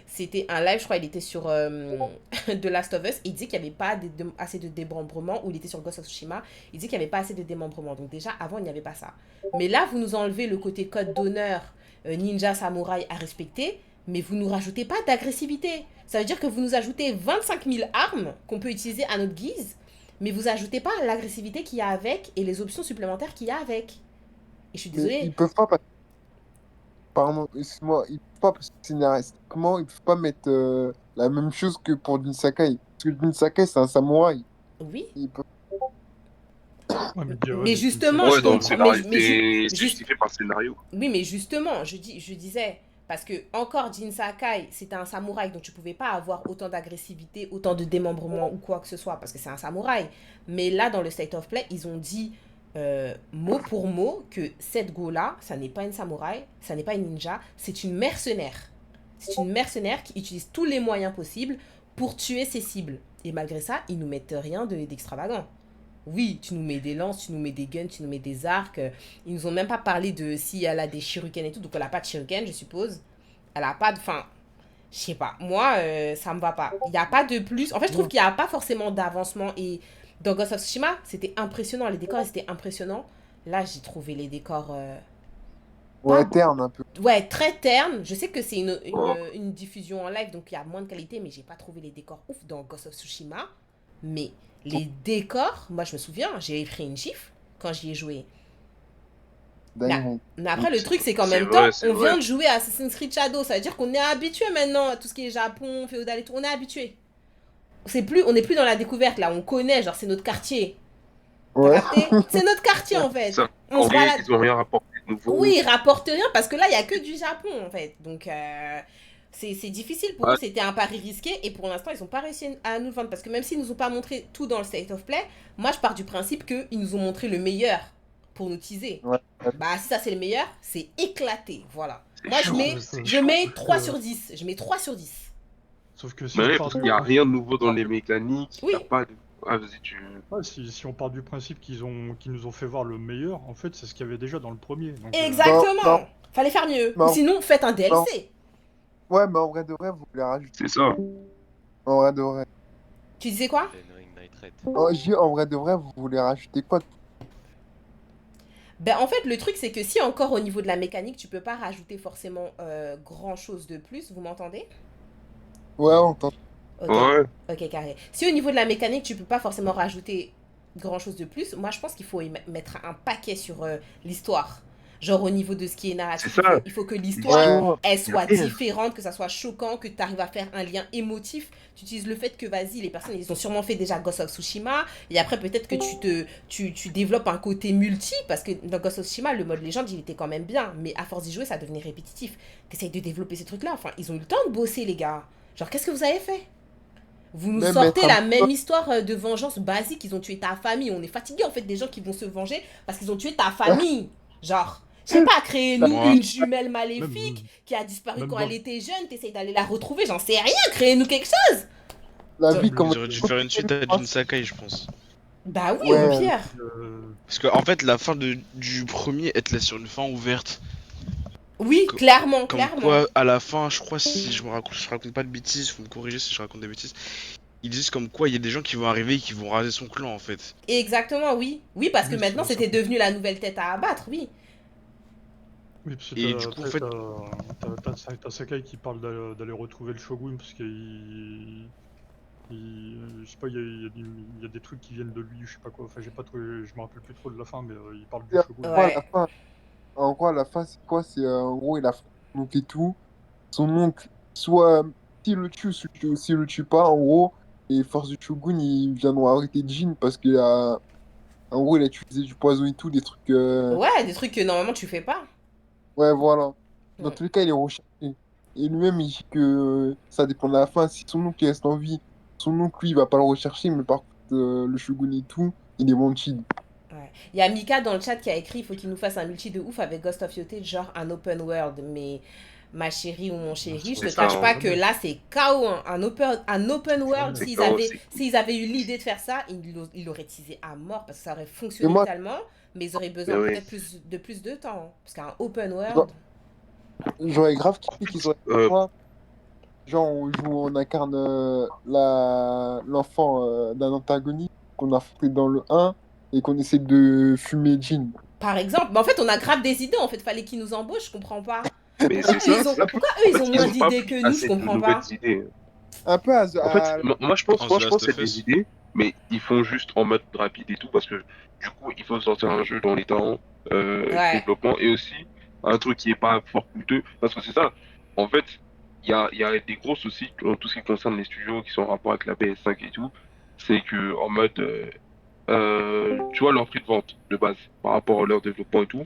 c'était un live, je crois, il était sur The Last of Us. Il disait qu'il n'y avait pas assez de démembrement, ou il était sur Ghost of Tsushima. Il disait qu'il n'y avait pas assez de démembrement. Donc déjà, avant, il n'y avait pas ça. Mais là, vous nous enlevez le côté code d'honneur, ninja, samouraï à respecter, mais vous ne nous rajoutez pas d'agressivité. Ça veut dire que vous nous ajoutez 25 000 armes qu'on peut utiliser à notre guise, mais vous ajoutez pas l'agressivité qu'il y a avec et les options supplémentaires qu'il y a avec. Et je suis désolée. Ils peuvent pas, pardon, excuse-moi, ils peuvent pas parce que scénaristiquement, ils peuvent pas mettre la même chose que pour Jin Sakai. Parce que Jin Sakai, c'est un samouraï. Oui. Ils peuvent... Mais justement, ouais, je donc comprends. c'est justifié par le scénario. Oui, mais justement, je disais, parce que encore Jin Sakai, c'était un samouraï, donc tu pouvais pas avoir autant d'agressivité, autant de démembrement ou quoi que ce soit, parce que c'est un samouraï. Mais là, dans le State of Play, ils ont dit mot pour mot que cette go-là, ça n'est pas une samouraï, ça n'est pas une ninja, c'est une mercenaire. C'est une mercenaire qui utilise tous les moyens possibles pour tuer ses cibles. Et malgré ça, ils nous mettent rien d'extravagant. Oui, tu nous mets des lances, tu nous mets des guns, tu nous mets des arcs. Ils nous ont même pas parlé de si elle a des shurikens et tout. Donc elle a pas de shuriken, je suppose. Elle a pas de... Enfin, je sais pas. Moi, ça me va pas. Il n'y a pas de plus... En fait, je trouve qu'il n'y a pas forcément d'avancement. Et dans Ghost of Tsushima, c'était impressionnant. Les décors, c'était impressionnant. Là, j'ai trouvé les décors... Ouais, terne un peu. Ouais, très terne. Je sais que c'est une diffusion en live, donc il y a moins de qualité, mais j'ai pas trouvé les décors ouf dans Ghost of Tsushima. Mais les décors, moi je me souviens, j'ai pris une gifle quand j'y ai joué. Mais après, le truc, c'est qu'en même temps, on vient de jouer à Assassin's Creed Shadow. Ça veut dire qu'on est habitué maintenant à tout ce qui est Japon, féodal et tout. On est habitué. On n'est plus dans la découverte, là. On connaît, genre, c'est notre quartier. Ouais. C'est notre quartier, en fait. Ça, On se balade. ils ont rien rapporté de nouveau. Oui, ils rapportent rien parce que là, il n'y a que du Japon, en fait. Donc, c'est difficile pour eux. C'était un pari risqué et pour l'instant, ils n'ont pas réussi à nous le vendre. Parce que même s'ils ne nous ont pas montré tout dans le State of Play, moi, je pars du principe qu'ils nous ont montré le meilleur pour nous teaser. Ouais. Bah, si ça, c'est le meilleur, c'est éclaté. Voilà. Moi, chaud, je mets 3 sur 10. Je mets 3 sur 10. Sauf que si Mais on ouais, part parce qu'il n'y a rien de nouveau dans les mécaniques. Oui. Il n'y a pas de... Ah, vas-y, Ouais, si on part du principe qu'ils nous ont fait voir le meilleur, en fait, c'est ce qu'il y avait déjà dans le premier. Donc, Exactement. Non. Fallait faire mieux. Non. Ou sinon, faites un DLC. Non. Ouais, mais en vrai de vrai, vous voulez rajouter. C'est ça. En vrai de vrai. Tu disais quoi? Oh, en vrai de vrai, vous voulez rajouter quoi? Ben, en fait, le truc, c'est que si encore au niveau de la mécanique, tu peux pas rajouter forcément grand chose de plus, vous m'entendez? Ouais, on t'entend. Ok. Ouais. Ok, carré. Si au niveau de la mécanique, tu peux pas forcément rajouter grand chose de plus, moi je pense qu'il faut mettre un paquet sur l'histoire. Genre au niveau de ce qui est narratif, C'est ça. il faut que l'histoire, Ouais. elle soit différente, que ça soit choquant, que tu arrives à faire un lien émotif. Tu utilises le fait que, vas-y, les personnes, ils ont sûrement fait déjà Ghost of Tsushima, et après peut-être que tu développes un côté multi, parce que dans Ghost of Tsushima, le mode légende, il était quand même bien, mais à force d'y jouer, ça devenait répétitif. T'essayes de développer ces trucs-là, enfin, ils ont eu le temps de bosser, les gars. Genre, qu'est-ce que vous avez fait? Vous nous Même sortez mettre la un- même histoire de vengeance basique, ils ont tué ta famille. On est fatigué en fait des gens qui vont se venger parce qu'ils ont tué ta famille. Genre, je sais pas, créer-nous Moi- une jumelle maléfique qui a disparu même quand dans- elle était jeune, t'essayes d'aller la retrouver, j'en sais rien, créez-nous quelque chose. La vie, Ils comment. Ils auraient dû faire une suite à Jin Sakai, je pense. Bah oui, Ouais. au pire. Parce que en fait, la fin du premier, elle te laisse sur une fin ouverte. Oui, clairement, Comme clairement. quoi, à la fin, je crois, si je raconte pas de bêtises, faut me corriger si je raconte des bêtises. Ils disent comme quoi il y a des gens qui vont arriver et qui vont raser son clan en fait. Exactement, oui. Oui, parce que Oui, maintenant c'est- c'était devenu la nouvelle tête à abattre, oui. Oui, parce que Et du coup, en fait- t'as Sakai qui parle d'aller retrouver le shogun parce qu'il. Je sais pas, il y a des trucs qui viennent de lui, je sais pas quoi. Enfin, je me rappelle plus trop de la fin, mais il parle du Et en shogun. gros, à Ouais. la fin, en gros, à la fin, c'est quoi? C'est en gros, il a son oncle et tout. Son oncle, soit s'il le tue, s'il le tue pas, en gros, les forces du shogun, ils viendront arrêter Jin parce qu'il a. En gros, il a utilisé du poison et tout, des trucs. Ouais, des trucs que normalement tu fais pas. Ouais, voilà. Dans Mm. tous les cas, il est recherché. Et lui-même, il dit que ça dépend de la fin. Si son oncle il reste en vie, son oncle, lui, il va pas le rechercher, mais par contre, le Shogun et tout, il est wanted. Ouais. Il y a Mika dans le chat qui a écrit il faut qu'il nous fasse un multi de ouf avec Ghost of Yote, genre un open world. Mais ma chérie ou mon chéri, je C'est te ça, cache pas que ouais. là c'est KO. Hein. Un open world, C'est s'ils chaos, avaient, c'est s'ils avaient eu l'idée de faire ça, ils l'auraient teasé à mort parce que ça aurait Et fonctionné moi, tellement. Mais ils auraient mais besoin oui. peut-être plus de temps. Hein. Parce qu'un open genre, world. j'aurais grave kiffé qu'ils auraient fait quoi. Genre, on incarne l'enfant d'un antagoniste qu'on a affronté dans le 1 et qu'on essaie de fumer Jin. Par exemple, mais en fait, on a grave des idées. En fait, fallait qu'ils nous embauchent. Je comprends pas. Mais Pourquoi c'est eux, ça, c'est ça. pourquoi eux, En ils fait, ont ils moins ont pas d'idées pris que nous. Je assez de comprends nouvelles pas. idées. Un peu En fait, moi je pense, En moi, The je Last pense que of c'est des Us. idées, mais ils font juste en mode rapide et tout parce que du coup il faut sortir un jeu dans les temps de Ouais. développement et aussi un truc qui est pas fort coûteux parce que c'est ça. En fait, il y a des gros soucis dans tout ce qui concerne les studios qui sont en rapport avec la PS5 et tout. C'est que en mode, tu vois leur prix de vente de base par rapport à leur développement et tout,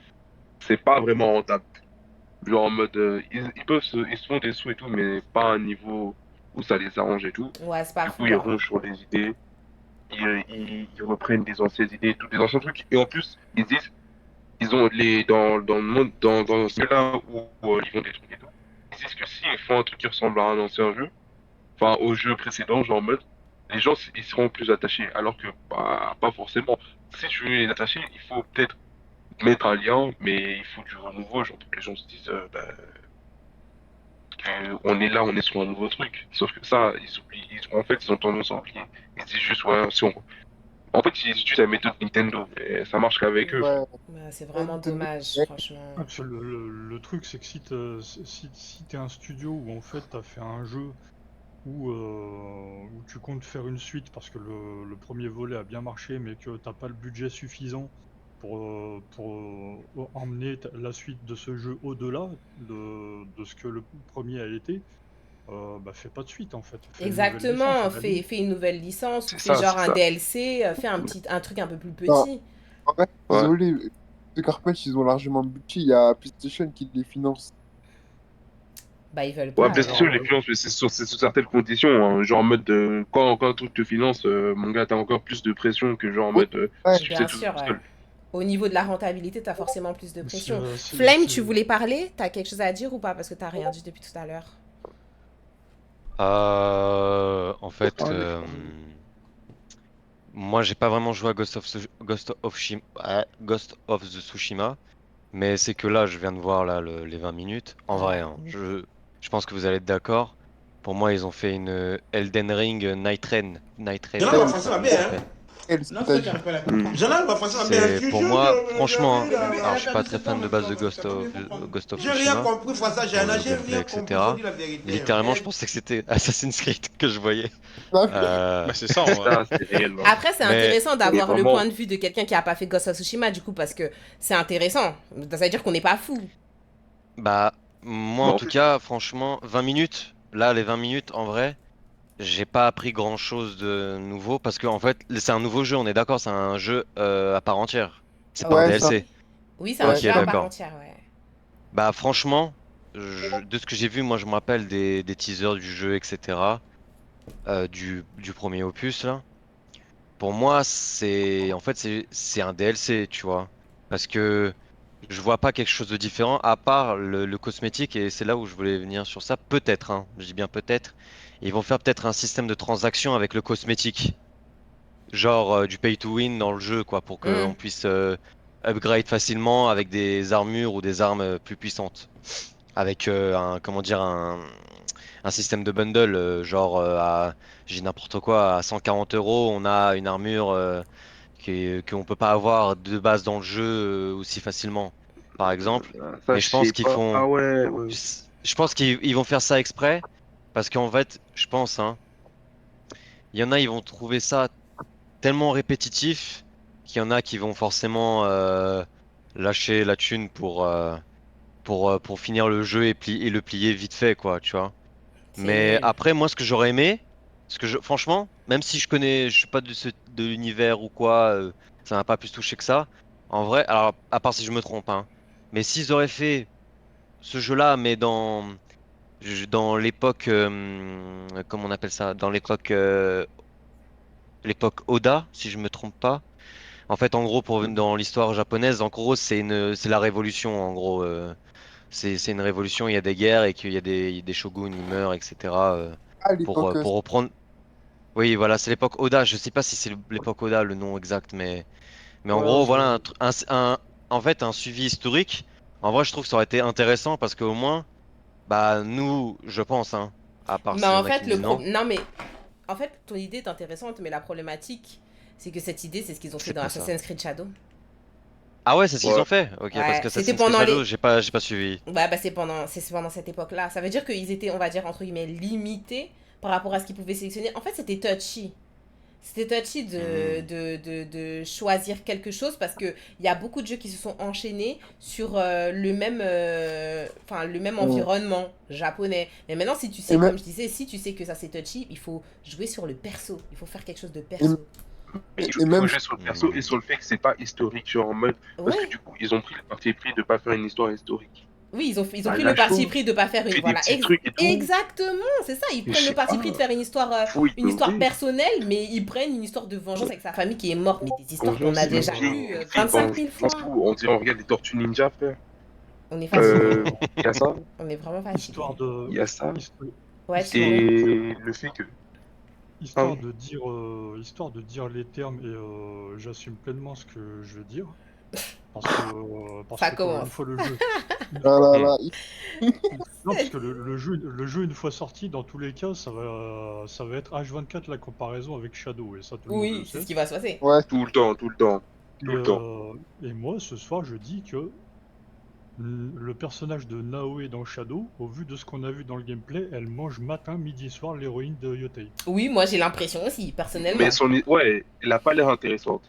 c'est pas vraiment rentable. Genre en mode, ils se font des sous et tout, mais pas à un niveau où ça les arrange et tout. Ouais, c'est pas Du coup, fou, ils hein. rongent sur les idées, ils reprennent des anciennes idées, tous des anciens trucs. Et en plus, ils disent, ils ont dans le monde, dans ce là où ils font des trucs et tout, ils disent que s'ils font un truc qui ressemble à un ancien jeu, enfin au jeu précédent, genre en mode, les gens ils seront plus attachés. Alors que, bah, pas forcément. Si tu veux les attacher, il faut peut-être mettre un lien, mais il faut du renouveau, genre pour que les gens se disent, bah, on est là, on est sur un nouveau truc. Sauf que ça, ils oublient, en fait, ils ont tendance à oublier. Ils se disent juste, ouais, si on... En fait, ils utilisent la méthode Nintendo, et ça marche qu'avec eux. Ouais, Ouais, c'est ouais, vraiment Nintendo. dommage, Ouais. franchement. Parce que le truc, c'est que si t'es un studio où en fait t'as fait un jeu où tu comptes faire une suite parce que le premier volet a bien marché, mais que t'as pas le budget suffisant pour emmener la suite de ce jeu au-delà de ce que le premier a été, bah fais pas de suite en fait. Fais une nouvelle licence Exactement, à la limite. fais une nouvelle licence ou C'est fais ça, genre c'est un ça. DLC, fais un truc un peu plus Non, petit. en vrai, Ouais. désolé, The Carpenters, ils ont largement le budget. Il y a PlayStation qui les finance. Bah, ils veulent Ouais, pas Alors, PlayStation alors. les finance, mais c'est sous certaines conditions. Hein. Genre en mode, quand un truc te finance, mon gars, t'as encore plus de pression que genre en Oui, mode, ouais. si tu fais Bien tout sûr, ouais. seul. Au niveau de la rentabilité, t'as forcément plus de c'est pression. c'est- Flame, c'est- tu voulais parler? T'as quelque chose à dire ou pas? Parce que t'as rien dit depuis tout à l'heure. En fait, moi j'ai pas vraiment joué à Ghost of the Tsushima, mais c'est que là je viens de voir là les 20 minutes. En vrai, hein, je pense que vous allez être d'accord. Pour moi, ils ont fait une Elden Ring Night Rain. Night Rain, J'en ai je ma sais pas façon à comment bien, ça hein. s'appelle. C'est ce que t'as dit. J'en ai ma façon à bien. C'est pour moi, franchement, hein, alors je suis pas très fan de base de Ghost of J'ai rien Tsushima compris, face à pour le j'ai gameplay, rien compris, faut etc. dire la vérité. Littéralement, je pensais que c'était Assassin's Creed que je voyais. Bah, c'est ça en vrai. Ça, c'est réel. Hein. Après, c'est Mais intéressant Et d'avoir le vraiment, point de vue de quelqu'un qui a pas fait Ghost of Tsushima, du coup, parce que c'est intéressant. Ça veut dire qu'on n'est pas fou. bah, moi bah, en en tout fait, cas, franchement, 20 minutes, là, les 20 minutes, en vrai, j'ai pas appris grand-chose de nouveau parce que en fait, c'est un nouveau jeu, on est d'accord, c'est un jeu à part entière. C'est pas un Ouais, ça. DLC. Oui, c'est un Ouais, Ok, jeu à part d'accord. entière, ouais. Bah, franchement, de ce que j'ai vu, moi, je me rappelle des teasers du jeu, etc. Du premier opus, là. Pour moi, c'est un DLC, tu vois. Parce que je vois pas quelque chose de différent à part le cosmétique et c'est là où je voulais venir sur ça. Peut-être, hein, je dis bien peut-être. Ils vont faire peut-être un système de transaction avec le cosmétique. Genre du pay to win dans le jeu, quoi, pour qu'on Hmm. puisse upgrade facilement avec des armures ou des armes plus puissantes. Avec comment dire, un système de bundle, genre j'ai n'importe quoi, à 140 euros, on a une armure qu'on peut pas avoir de base dans le jeu aussi facilement, par exemple. ça, Mais je je pense sais qu'ils pas. font, Ah ouais, ouais. je pense qu'ils vont faire ça exprès, parce qu'en fait, je pense, hein, il y en a, ils vont trouver ça tellement répétitif qu'il y en a qui vont forcément lâcher la thune pour finir le jeu et le plier vite fait, quoi, tu vois. C'est Mais nul. après, moi, ce que j'aurais aimé, franchement, même si je suis pas de l'univers ou quoi, ça m'a pas plus touché que ça. En vrai, alors à part si je me trompe, hein, mais s'ils auraient fait ce jeu-là, mais dans l'époque, comment on appelle ça? Dans l'époque Oda, si je me trompe pas. En fait, en gros, dans l'histoire japonaise, en gros, c'est la révolution, en gros. C'est une révolution, il y a des guerres et qu'il y a des shoguns, ils meurent, etc. À l'époque. Pour reprendre. Oui, voilà, c'est l'époque Oda. Je sais pas si c'est l'époque Oda, le nom exact, mais en Ouais, gros, voilà, en fait, un suivi historique. En vrai, je trouve que ça aurait été intéressant parce qu'au moins, bah, nous, je pense, hein, à part Mais s'il y en en a qui fait, me disent non. non, mais en fait, ton idée est intéressante, mais la problématique, c'est que cette idée, c'est ce qu'ils ont fait C'est dans pas ça. Assassin's Creed Shadow. Ah ouais, c'est ce qu'ils Ouais. ont fait? Ok, parce Ouais, que c'était Assassin's Creed pendant Shadow, les. j'ai pas suivi. Ouais, bah c'est pendant cette époque-là. Ça veut dire qu'ils étaient, on va dire, entre guillemets, limités par rapport à ce qu'ils pouvaient sélectionner. En fait, c'était touchy. C'était touchy de choisir quelque chose parce qu'il y a beaucoup de jeux qui se sont enchaînés sur le même environnement japonais. Mais maintenant, si tu sais, Et même- comme je disais, si tu sais que ça c'est touchy, il faut jouer sur le perso. Il faut faire quelque chose de Et, perso. Mais et il faut même, jouer sur le perso et sur le fait que c'est pas historique, genre en mode. Parce que Ouais. du coup, ils ont pris le parti pris de pas faire une histoire historique. Oui, ils ont Bah, pris le lâche-toi. parti pris de pas faire une. Fais des Voilà, petits trucs et tout. exactement, c'est ça. Ils Je prennent le sais parti pas. pris de faire une histoire Faut innover. personnelle, mais ils prennent une histoire de vengeance avec sa famille qui est morte. Mais des histoires qu'on Vengeance, a déjà innovation, vues c'est 25 000 fois. On dirait on regarde les Tortues Ninja, frère. On est fatigué. Il y a ça. On est vraiment fatigué. Histoire de. Il y a ça. Ouais, tu vois. Et le fait que. Histoire de dire les termes et j'assume pleinement ce que je veux dire. Parce Ça que pour une commence. fois le jeu. Ah là là, Non, parce que le jeu une fois sorti, dans tous les cas, ça va être H24 la comparaison avec Shadow et ça tout le monde le Oui, c'est sait. ce qui va se passer. ouais. Tout le temps, tout le temps. Et, Tout le temps. et moi, ce soir, je dis que le personnage de Naoe dans Shadow, au vu de ce qu'on a vu dans le gameplay, elle mange matin, midi, soir l'héroïne de Yotei. Oui, moi j'ai l'impression aussi, personnellement. Mais ouais, elle a pas l'air intéressante.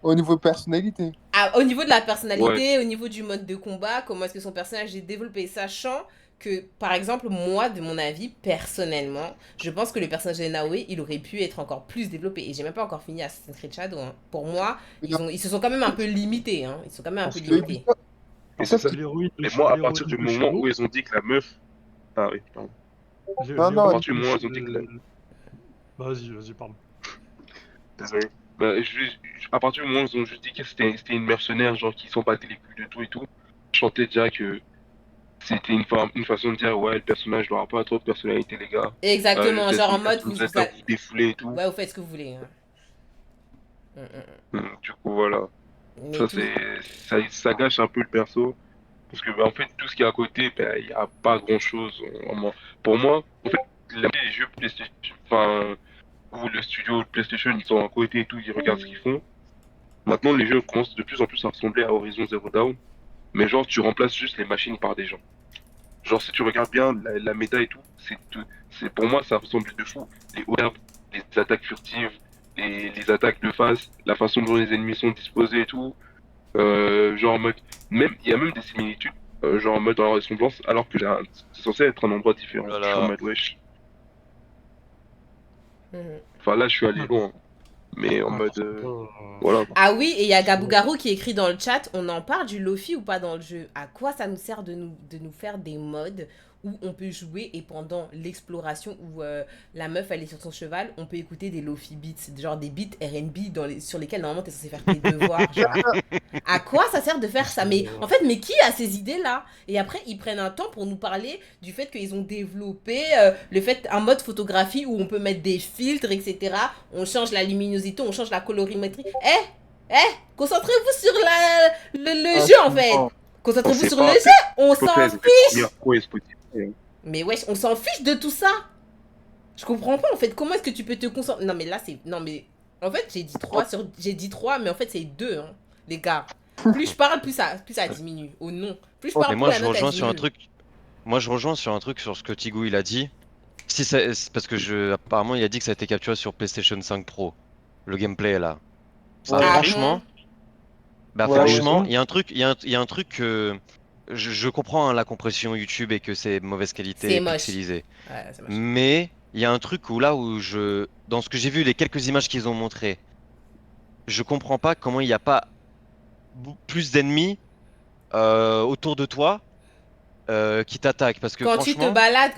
Au niveau personnalité. Ah, au niveau de la personnalité, au niveau du mode de combat, comment est-ce que son personnage est développé, sachant que, par exemple, moi, de mon avis, personnellement, je pense que le personnage de Naoe, il aurait pu être encore plus développé. Et j'ai même pas encore fini Assassin's Creed Shadow. Hein. Pour moi, ils se sont quand même un peu limités. Hein. Ils sont quand même un peu limités. Et c'est ça. Mais moi, à partir du moment où ils ont dit que la meuf. Ah oui, pardon. À partir du moment où ils ont dit que la. Vas-y, pardon. Désolé. Bah, à partir du moment où ils ont juste dit que c'était une mercenaire, genre qui s'en battait les couilles de tout et tout, je sentais déjà que c'était une façon de dire ouais, le personnage n'aura pas trop de personnalité, les gars. Exactement, genre en mode vous êtes à vous défouler et tout. Ouais, vous faites ce que vous voulez. Hein. Du coup, voilà. Ça gâche un peu le perso. Parce que, bah, en fait, tout ce qui est à côté, bah, il n'y a pas grand chose. Pour moi, en fait, les jeux PlayStation, enfin, où le studio PlayStation, ils sont à côté et tout, ils regardent ce qu'ils font. Maintenant, les jeux commencent de plus en plus à ressembler à Horizon Zero Dawn. Mais genre, tu remplaces juste les machines par des gens. Genre, si tu regardes bien la méta et tout, pour moi, ça ressemble de fou. Les herbes, les attaques furtives, les attaques de face, la façon dont les ennemis sont disposés et tout. Genre en mode, il y a même des similitudes, genre en mode dans la ressemblance, alors que c'est censé être un endroit différent. Je suis en mode wesh. Enfin là, je suis allé loin, mais en mode, voilà. Ah oui, et il y a Gabugaru qui écrit dans le chat, on en parle du Lofi ou pas dans le jeu? À quoi ça nous sert de nous faire des modes où on peut jouer et pendant l'exploration où la meuf elle est sur son cheval, on peut écouter des Lofi beats, genre des beats R&B sur lesquels normalement t'es censé faire tes devoirs, genre. À quoi ça sert de faire ça? Mais en fait, mais qui a ces idées-là? Et après, ils prennent un temps pour nous parler du fait qu'ils ont développé un mode photographie où on peut mettre des filtres, etc. On change la luminosité, on change la colorimétrie. Concentrez-vous sur le jeu en fait. Concentrez-vous sur le jeu. On s'en fiche. Mais wesh, on s'en fiche de tout ça. Je comprends pas en fait. Comment est-ce que tu peux te concentrer? Non mais là c'est... Non mais... En fait j'ai dit 3 mais en fait c'est 2 hein, les gars. Plus je parle plus ça diminue. Oh non. Plus je parle Mais moi plus je la note rejoins elle sur un diminue. truc. Moi je rejoins sur un truc sur ce que Tigou il a dit. C'est parce que apparemment il a dit que ça a été capturé sur PlayStation 5 Pro. Le gameplay là. Bah, franchement. Bah franchement, il y a un truc que. Je comprends hein, la compression YouTube et que c'est mauvaise qualité C'est et moche. pixelisé. Ouais, c'est moche. Mais il y a un truc où dans ce que j'ai vu, les quelques images qu'ils ont montrées, je comprends pas comment il n'y a pas plus d'ennemis autour de toi qui t'attaquent. Parce que Quand franchement,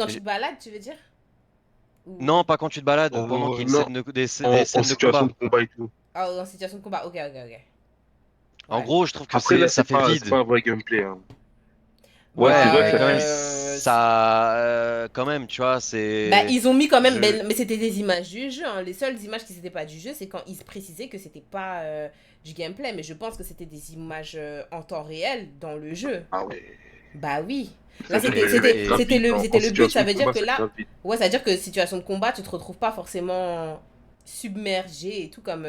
tu te balades, tu veux dire? non, pas quand tu te balades, pendant qu'il y a Non, des en scènes de situation combat. de combat et tout. Ah, en situation de combat, ok, ok, ok. En Ouais. gros, je trouve que Après, là, ça fait c'est vide. pas un vrai gameplay. Hein. Ouais, c'est Bah, vrai Ouais, que mais quand même, euh, ça, quand même, tu vois, Bah, c'est, ils ont mis quand même, je, mais c'était des images du jeu, hein. Les seules images qui n'étaient pas du jeu, c'est quand ils précisaient que c'était pas du gameplay, mais je pense que c'était des images en temps réel dans le jeu. Ah ouais. Bah oui. Là, Ça fait grave vite, hein. c'était En le but. Ça situation de veut dire combat, que c'est là, grave vite. ouais, ça veut dire que situation de combat, tu te retrouves pas forcément submergé et tout comme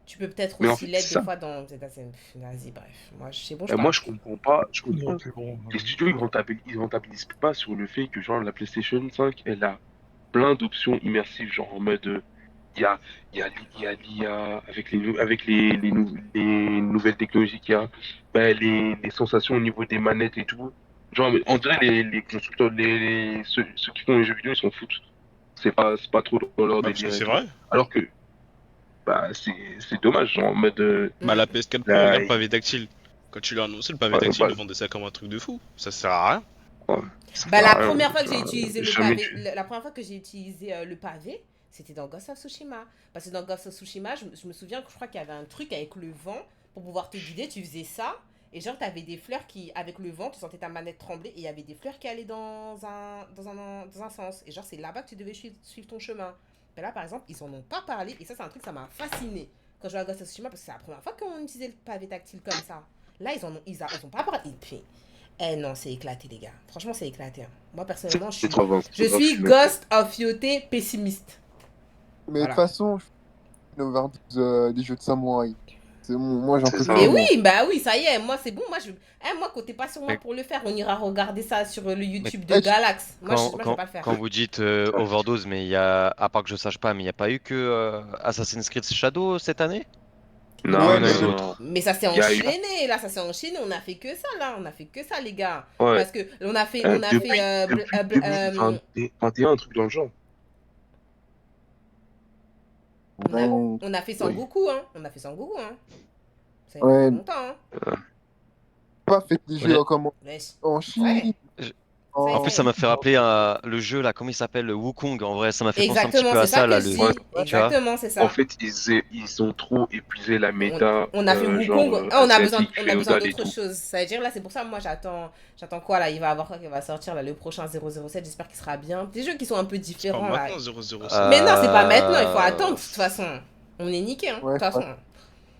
tu peux peut-être Mais en aussi fait, l'être c'est des ça. fois dans. Vas-y, bref. Moi, c'est bon, je Moi, parle. je comprends pas. Je Non, comprends. puis bon, Les studios, ils rentabilisent pas sur le fait que, genre, la PlayStation 5, elle a plein d'options immersives, genre en mode. Il y a, il y a l'IA avec les nouvelles technologies qu'il y a, ben, les sensations au niveau des manettes et tout. Genre, on dirait les constructeurs, ceux qui font les jeux vidéo, ils s'en foutent. C'est pas trop dans leur Bah, parce que délire et c'est tout. vrai. Alors que, bah, c'est dommage, genre, en mode. Bah, la PS4 Pro, Là, regarde le pavé tactile. Quand tu l'as annoncé, le pavé ouais, tactile, bah, ils vendaient ça comme un truc de fou. Ça sert à rien. ouais, ça Bah, sert à la rien, première fois que j'ai genre, utilisé le jamais pavé, tu. la première fois que j'ai utilisé le pavé, c'était dans Ghost of Tsushima. Parce que dans Ghost of Tsushima, je me souviens que je crois qu'il y avait un truc avec le vent pour pouvoir te guider. Tu faisais ça. Et genre, t'avais des fleurs qui, avec le vent, tu sentais ta manette trembler. Et il y avait des fleurs qui allaient dans un sens. Et genre, c'est là-bas que tu devais suivre ton chemin. Mais là, par exemple, ils en ont pas parlé. Et ça, c'est un truc, ça m'a fasciné quand je jouais à Ghost of Tsushima. Parce que c'est la première fois qu'on utilisait le pavé tactile comme ça. Là, ils ont pas parlé. Eh non, c'est éclaté, les gars. Franchement, c'est éclaté. Hein. Moi, personnellement, C'est trop avancé, je c'est grave, suis je suis d'accord. Ghost of Yote pessimiste. Mais de toute Voilà. façon, je suis une overdose des jeux de samouraï. C'est bon, moi j'en C'est peux ça. plus. Mais Moi. oui, bah oui, ça y est. Moi, c'est bon. Moi, côté pas sur moi mais, pour le faire. On ira regarder ça sur le mais YouTube de Galax. Moi, je vais pas le faire. quand vous dites overdose, mais il y a, à part que je sache pas, mais il n'y a pas eu que Assassin's Creed Shadow cette année? Ou il y Non, Ouais, en a mais eu le... d'autres? Mais ça s'est il y a eu. enchaîné. Là, ça s'est enchaîné. On a fait que ça, là. On a fait que ça, les gars. Ouais. Parce que on a fait, Depuis 2021, un truc dans le genre. Non. on a fait Oui. Sangoku, hein. On a fait Sangoku, hein. Ça fait Ouais, longtemps, hein. pas fait des jeux Honnête- Wesh. en Ça y est. Chine. je- Ça y En est, En... plus, ça y ça est. m'a fait rappeler le jeu là, comment il s'appelle, le Wukong. En vrai, ça m'a fait penser un petit Exactement, peu à c'est ça ça que là, je le, dis. Ouais. tu vois? Exactement, c'est En ça. fait, ils ont trop épuisé la méta, On a fait genre Wukong. Ah, asiatique, on a besoin féodale et d'autre tout. chose. Ça veut dire là, c'est pour ça, moi, j'attends quoi là? Il va avoir quoi qui va sortir là, le prochain 007. J'espère qu'il sera bien. Des jeux qui sont un peu C'est pas différents là. maintenant 007. Mais non, c'est pas maintenant. Il faut Euh, attendre de toute façon. On est niqué, hein. De Ouais, toute façon,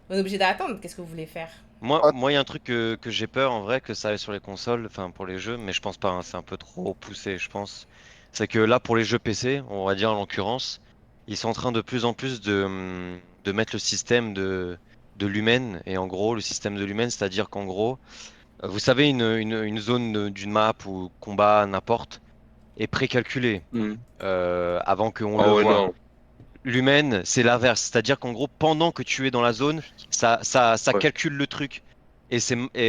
on est obligé d'attendre. Qu'est-ce que vous voulez faire? ah, Moi, il y a un truc que j'ai peur en vrai que ça aille sur les consoles, enfin pour les jeux, mais je pense pas, hein, c'est un peu trop poussé, je pense. C'est que là, pour les jeux PC, on va dire en l'occurrence, ils sont en train de plus en plus de mettre le système de Lumen, et en gros, le système de Lumen, c'est-à-dire qu'en gros, vous savez, une zone d'une map ou combat, n'importe, est précalculée Hmm. avant qu'on le Ah ouais, voit. non. L'humaine, c'est l'inverse, c'est-à-dire qu'en gros, pendant que tu es dans la zone, ça Ouais. calcule le truc. Et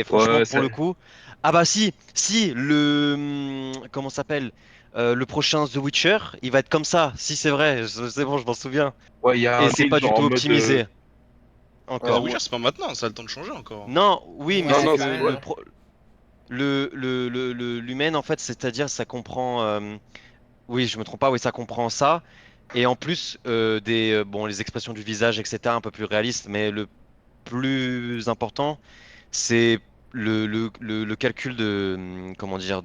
franchement, Ouais, pour le coup, ah bah si, comment ça s'appelle? Le prochain The Witcher, il va être comme ça. Si c'est vrai, c'est bon, je m'en souviens. ouais, il y a Et un c'est délire pas du genre en tout mode. optimisé Mais The ah encore. ouais. Witcher, c'est pas maintenant, ça a le temps de changer encore. Non, oui, mais Ouais, c'est Non, c'est que pas c'est ouais. maintenant. l'humaine, en fait, c'est-à-dire ça comprend. Oui, je me trompe pas, oui, ça comprend ça. Et en plus, bon, les expressions du visage, etc., un peu plus réalistes, mais le plus important, c'est le calcul comment dire,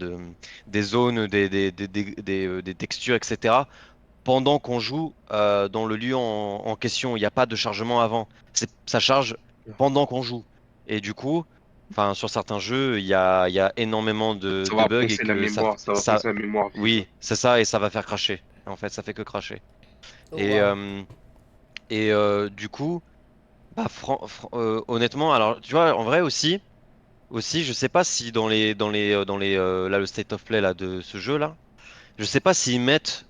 des zones, des textures, etc. Pendant qu'on joue dans le lieu en question. Il n'y a pas de chargement avant. Ça charge pendant qu'on joue. Et du coup, enfin, sur certains jeux, il y a énormément Ça de va bugs et presser la que mémoire, ça va presser la mémoire vive. oui, c'est ça, et ça va faire cracher. En fait, ça fait que cracher. Oh, Et, wow. du coup, bah, honnêtement, alors, tu vois, en vrai aussi, je sais pas si là, le state of play là, de ce jeu-là, je sais pas s'ils mettent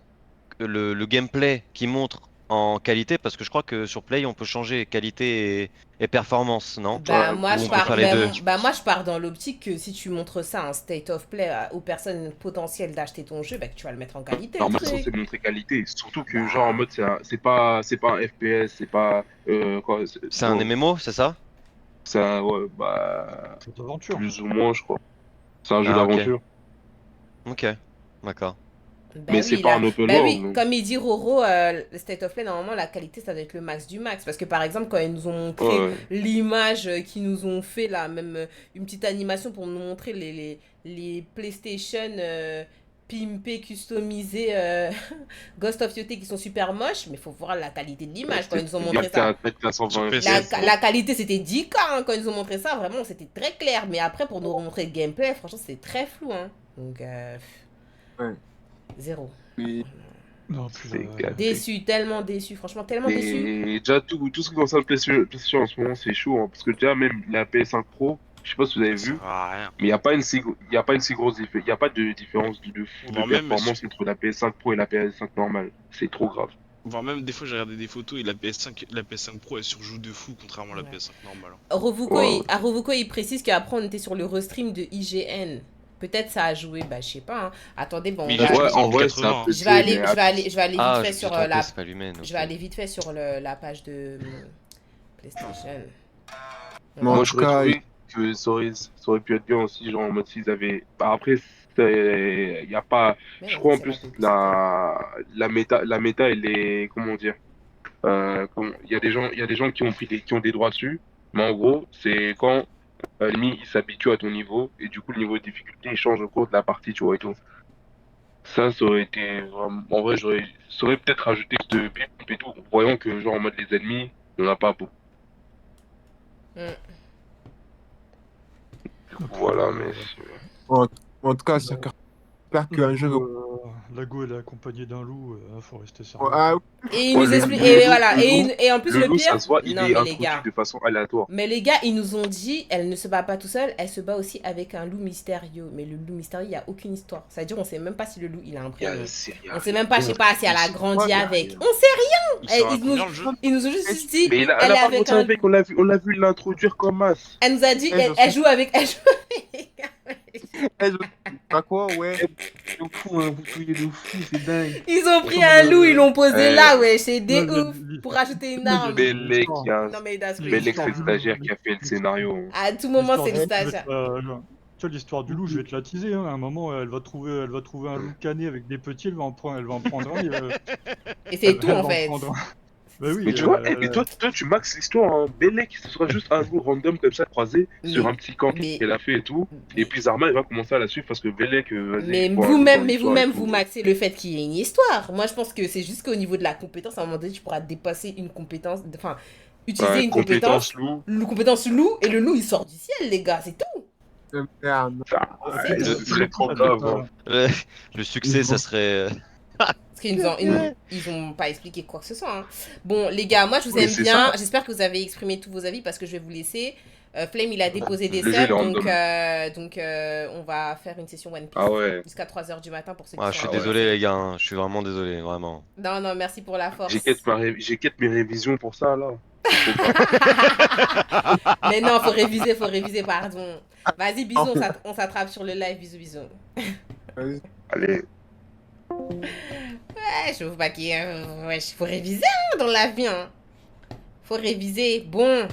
le gameplay qui montre en qualité parce que je crois que sur Play on peut changer qualité et performance, non? Bah, Ouais, moi, Ou je on peut pars, faire les deux. moi, je pars dans l'optique que si tu montres ça en state of play aux personnes potentielles d'acheter ton jeu, bah, que tu vas le mettre en qualité, le Normalement, c'est truc. censé montrer qualité. Surtout que, Bah, genre, en mode, c'est pas un FPS, c'est pas. Quoi, C'est un MMO, c'est ça? c'est un. Ouais, bah. Cette aventure. Plus ou moins, je crois. C'est un jeu Ah, ok. d'aventure. Ok, d'accord. bah Mais c'est oui, pas là, un open bah world. oui, donc. comme il dit Roro, le state of play, normalement, la qualité, ça doit être le max du max. Parce que par exemple, quand ils nous ont montré Ouais. l'image qu'ils nous ont fait, là, même une petite animation pour nous montrer les PlayStation pimpés, customisés Ghost of Yotei qui sont super moches, mais il faut voir la qualité de l'image quand ils nous ont montré ça. 4K 120 Sur La qualité c'était 10K hein, quand ils nous ont montré ça, vraiment c'était très clair. Mais après pour nous montrer le gameplay, franchement c'était très flou. Hein. Donc Ouais. zéro. Et Non, C'est puis, gâté. Déçu, tellement déçu, franchement tellement déçu. Et déjà, tout ce qui concerne PlayStation en ce moment, c'est chaud. Hein, parce que déjà, même la PS5 Pro, je sais pas si vous avez Ça vu, sert à rien. mais il n'y a pas une si, y a pas une si grosse il y a pas de différence de fou de Voire même, performance entre la PS5 Pro et la PS5 normale. C'est trop grave. voire même des fois j'ai regardé des photos et la PS5 Pro elle surjoue de fou contrairement à la Ouais. PS5 normale. Rovuko, Ouais. Rovuko il précise qu'après on était sur le restream de IGN. Peut-être ça a joué, bah je sais pas. Hein. Attendez, bon, Mais on va- IGN, Ouais, c'est en vrai, c'est 1080. un peu. je vais aller, mais je vais aller, je vais aller Ah, vite je fait me suis sur trompé, la, c'est pas Lumen. je ok. vais aller vite fait sur la page de PlayStation. Bon, en Moi, tout j'aurais cas, trouvé que ça aurait pu être bien aussi, genre en mode s'ils avaient. Bah, après, il y a pas. Mais Je non, crois en c'est la plus publicité. la méta, elle est. Comment dire? Il y a des gens qui ont qui ont des droits dessus, mais en gros, c'est quand l'ennemi il s'habitue à ton niveau et du coup le niveau de difficulté il change au cours de la partie, tu vois et tout. Ça aurait été vraiment. En vrai, ça aurait peut-être rajouté de bip et tout, voyant que genre en mode les ennemis, on n'a pas beaucoup. Mm. Voilà, mais. en tout cas, c'est j'espère qu'un jour. Lago, elle est accompagnée d'un loup, faut rester sérieux. Ah, Et il Ouais, nous le- explique, le et loup- voilà, le loup- et en plus Le le loup, pire, ça se voit, il non est mais les introduit gars, de façon aléatoire. mais les gars, ils nous ont dit, elle ne se bat pas tout seul, elle se bat aussi avec un loup mystérieux. Mais le loup mystérieux, il n'y a aucune histoire. Ça veut dire, on sait même pas si le loup, il a un prénom. On sait même pas, je sais pas, si elle a grandi avec. On sait rien. Il sort à Ils nous, combien le jeu? ils nous ont juste dit, Mais elle elle a est pas avec grandi un. avec, on l'a vu l'introduire comme as. Elle nous a dit, Eh, je elle sais. joue avec. Elle joue avec. Pas quoi, ouais. De fou, hein, vous fouillez de fou, c'est dingue. Ils ont pris un loup, ils l'ont posé là, ouais, c'est des Non, ouf. Pour rajouter une arme. Bellec, Non mais that's crazy. Bellec, c'est le stagiaire qui a fait le scénario. À tout moment, c'est le L'histoire du loup, stage. tu vois, l'histoire du loup, je vais te la teaser. Hein. À un moment, elle va trouver un loup cané avec des petits, elle va en prendre un. Et c'est tout elle en va fait. prendre un. Bah oui, Mais tu vois, mais toi, tu maxes l'histoire, hein. Bellec, ce sera juste un loup random comme ça croisé sur un petit camp qu'elle a fait et tout. Et puis Zarma, il va commencer à la suivre parce que Bellec, vas-y. Mais faut vous-même, rajouter dans l'histoire et tout. vous maxez le fait qu'il y ait une histoire. Moi, je pense que c'est juste qu'au niveau de la compétence, à un moment donné, tu pourras dépasser une compétence, enfin, utiliser Ouais, une compétence, loup. compétence loup, et le loup, il sort du ciel, les gars, c'est tout. Merde. Ouais, ce serait trop grave. Hein. Le succès, ça serait. Parce qu'ils ils ont pas expliqué quoi que ce soit. Hein. Bon, les gars, moi, je vous Oui, aime c'est bien. ça. J'espère que vous avez exprimé tous vos avis parce que je vais vous laisser. Flame, il a déposé des Le jeu, il est subs, random. donc on va faire une session One Piece Ah ouais. jusqu'à 3h du matin pour ceux qui Ah, je sont suis désolé, les gars. Hein. Je suis vraiment désolé, vraiment. Non, non, merci pour la force. J'ai quête mes révisions pour ça, là. Mais non, faut réviser, pardon. Vas-y, bisous, on s'attrape sur le live, bisous, bisous. Allez. Ouais, je trouve pas qu'il faut réviser hein, dans la vie. Hein. Faut réviser. Bon,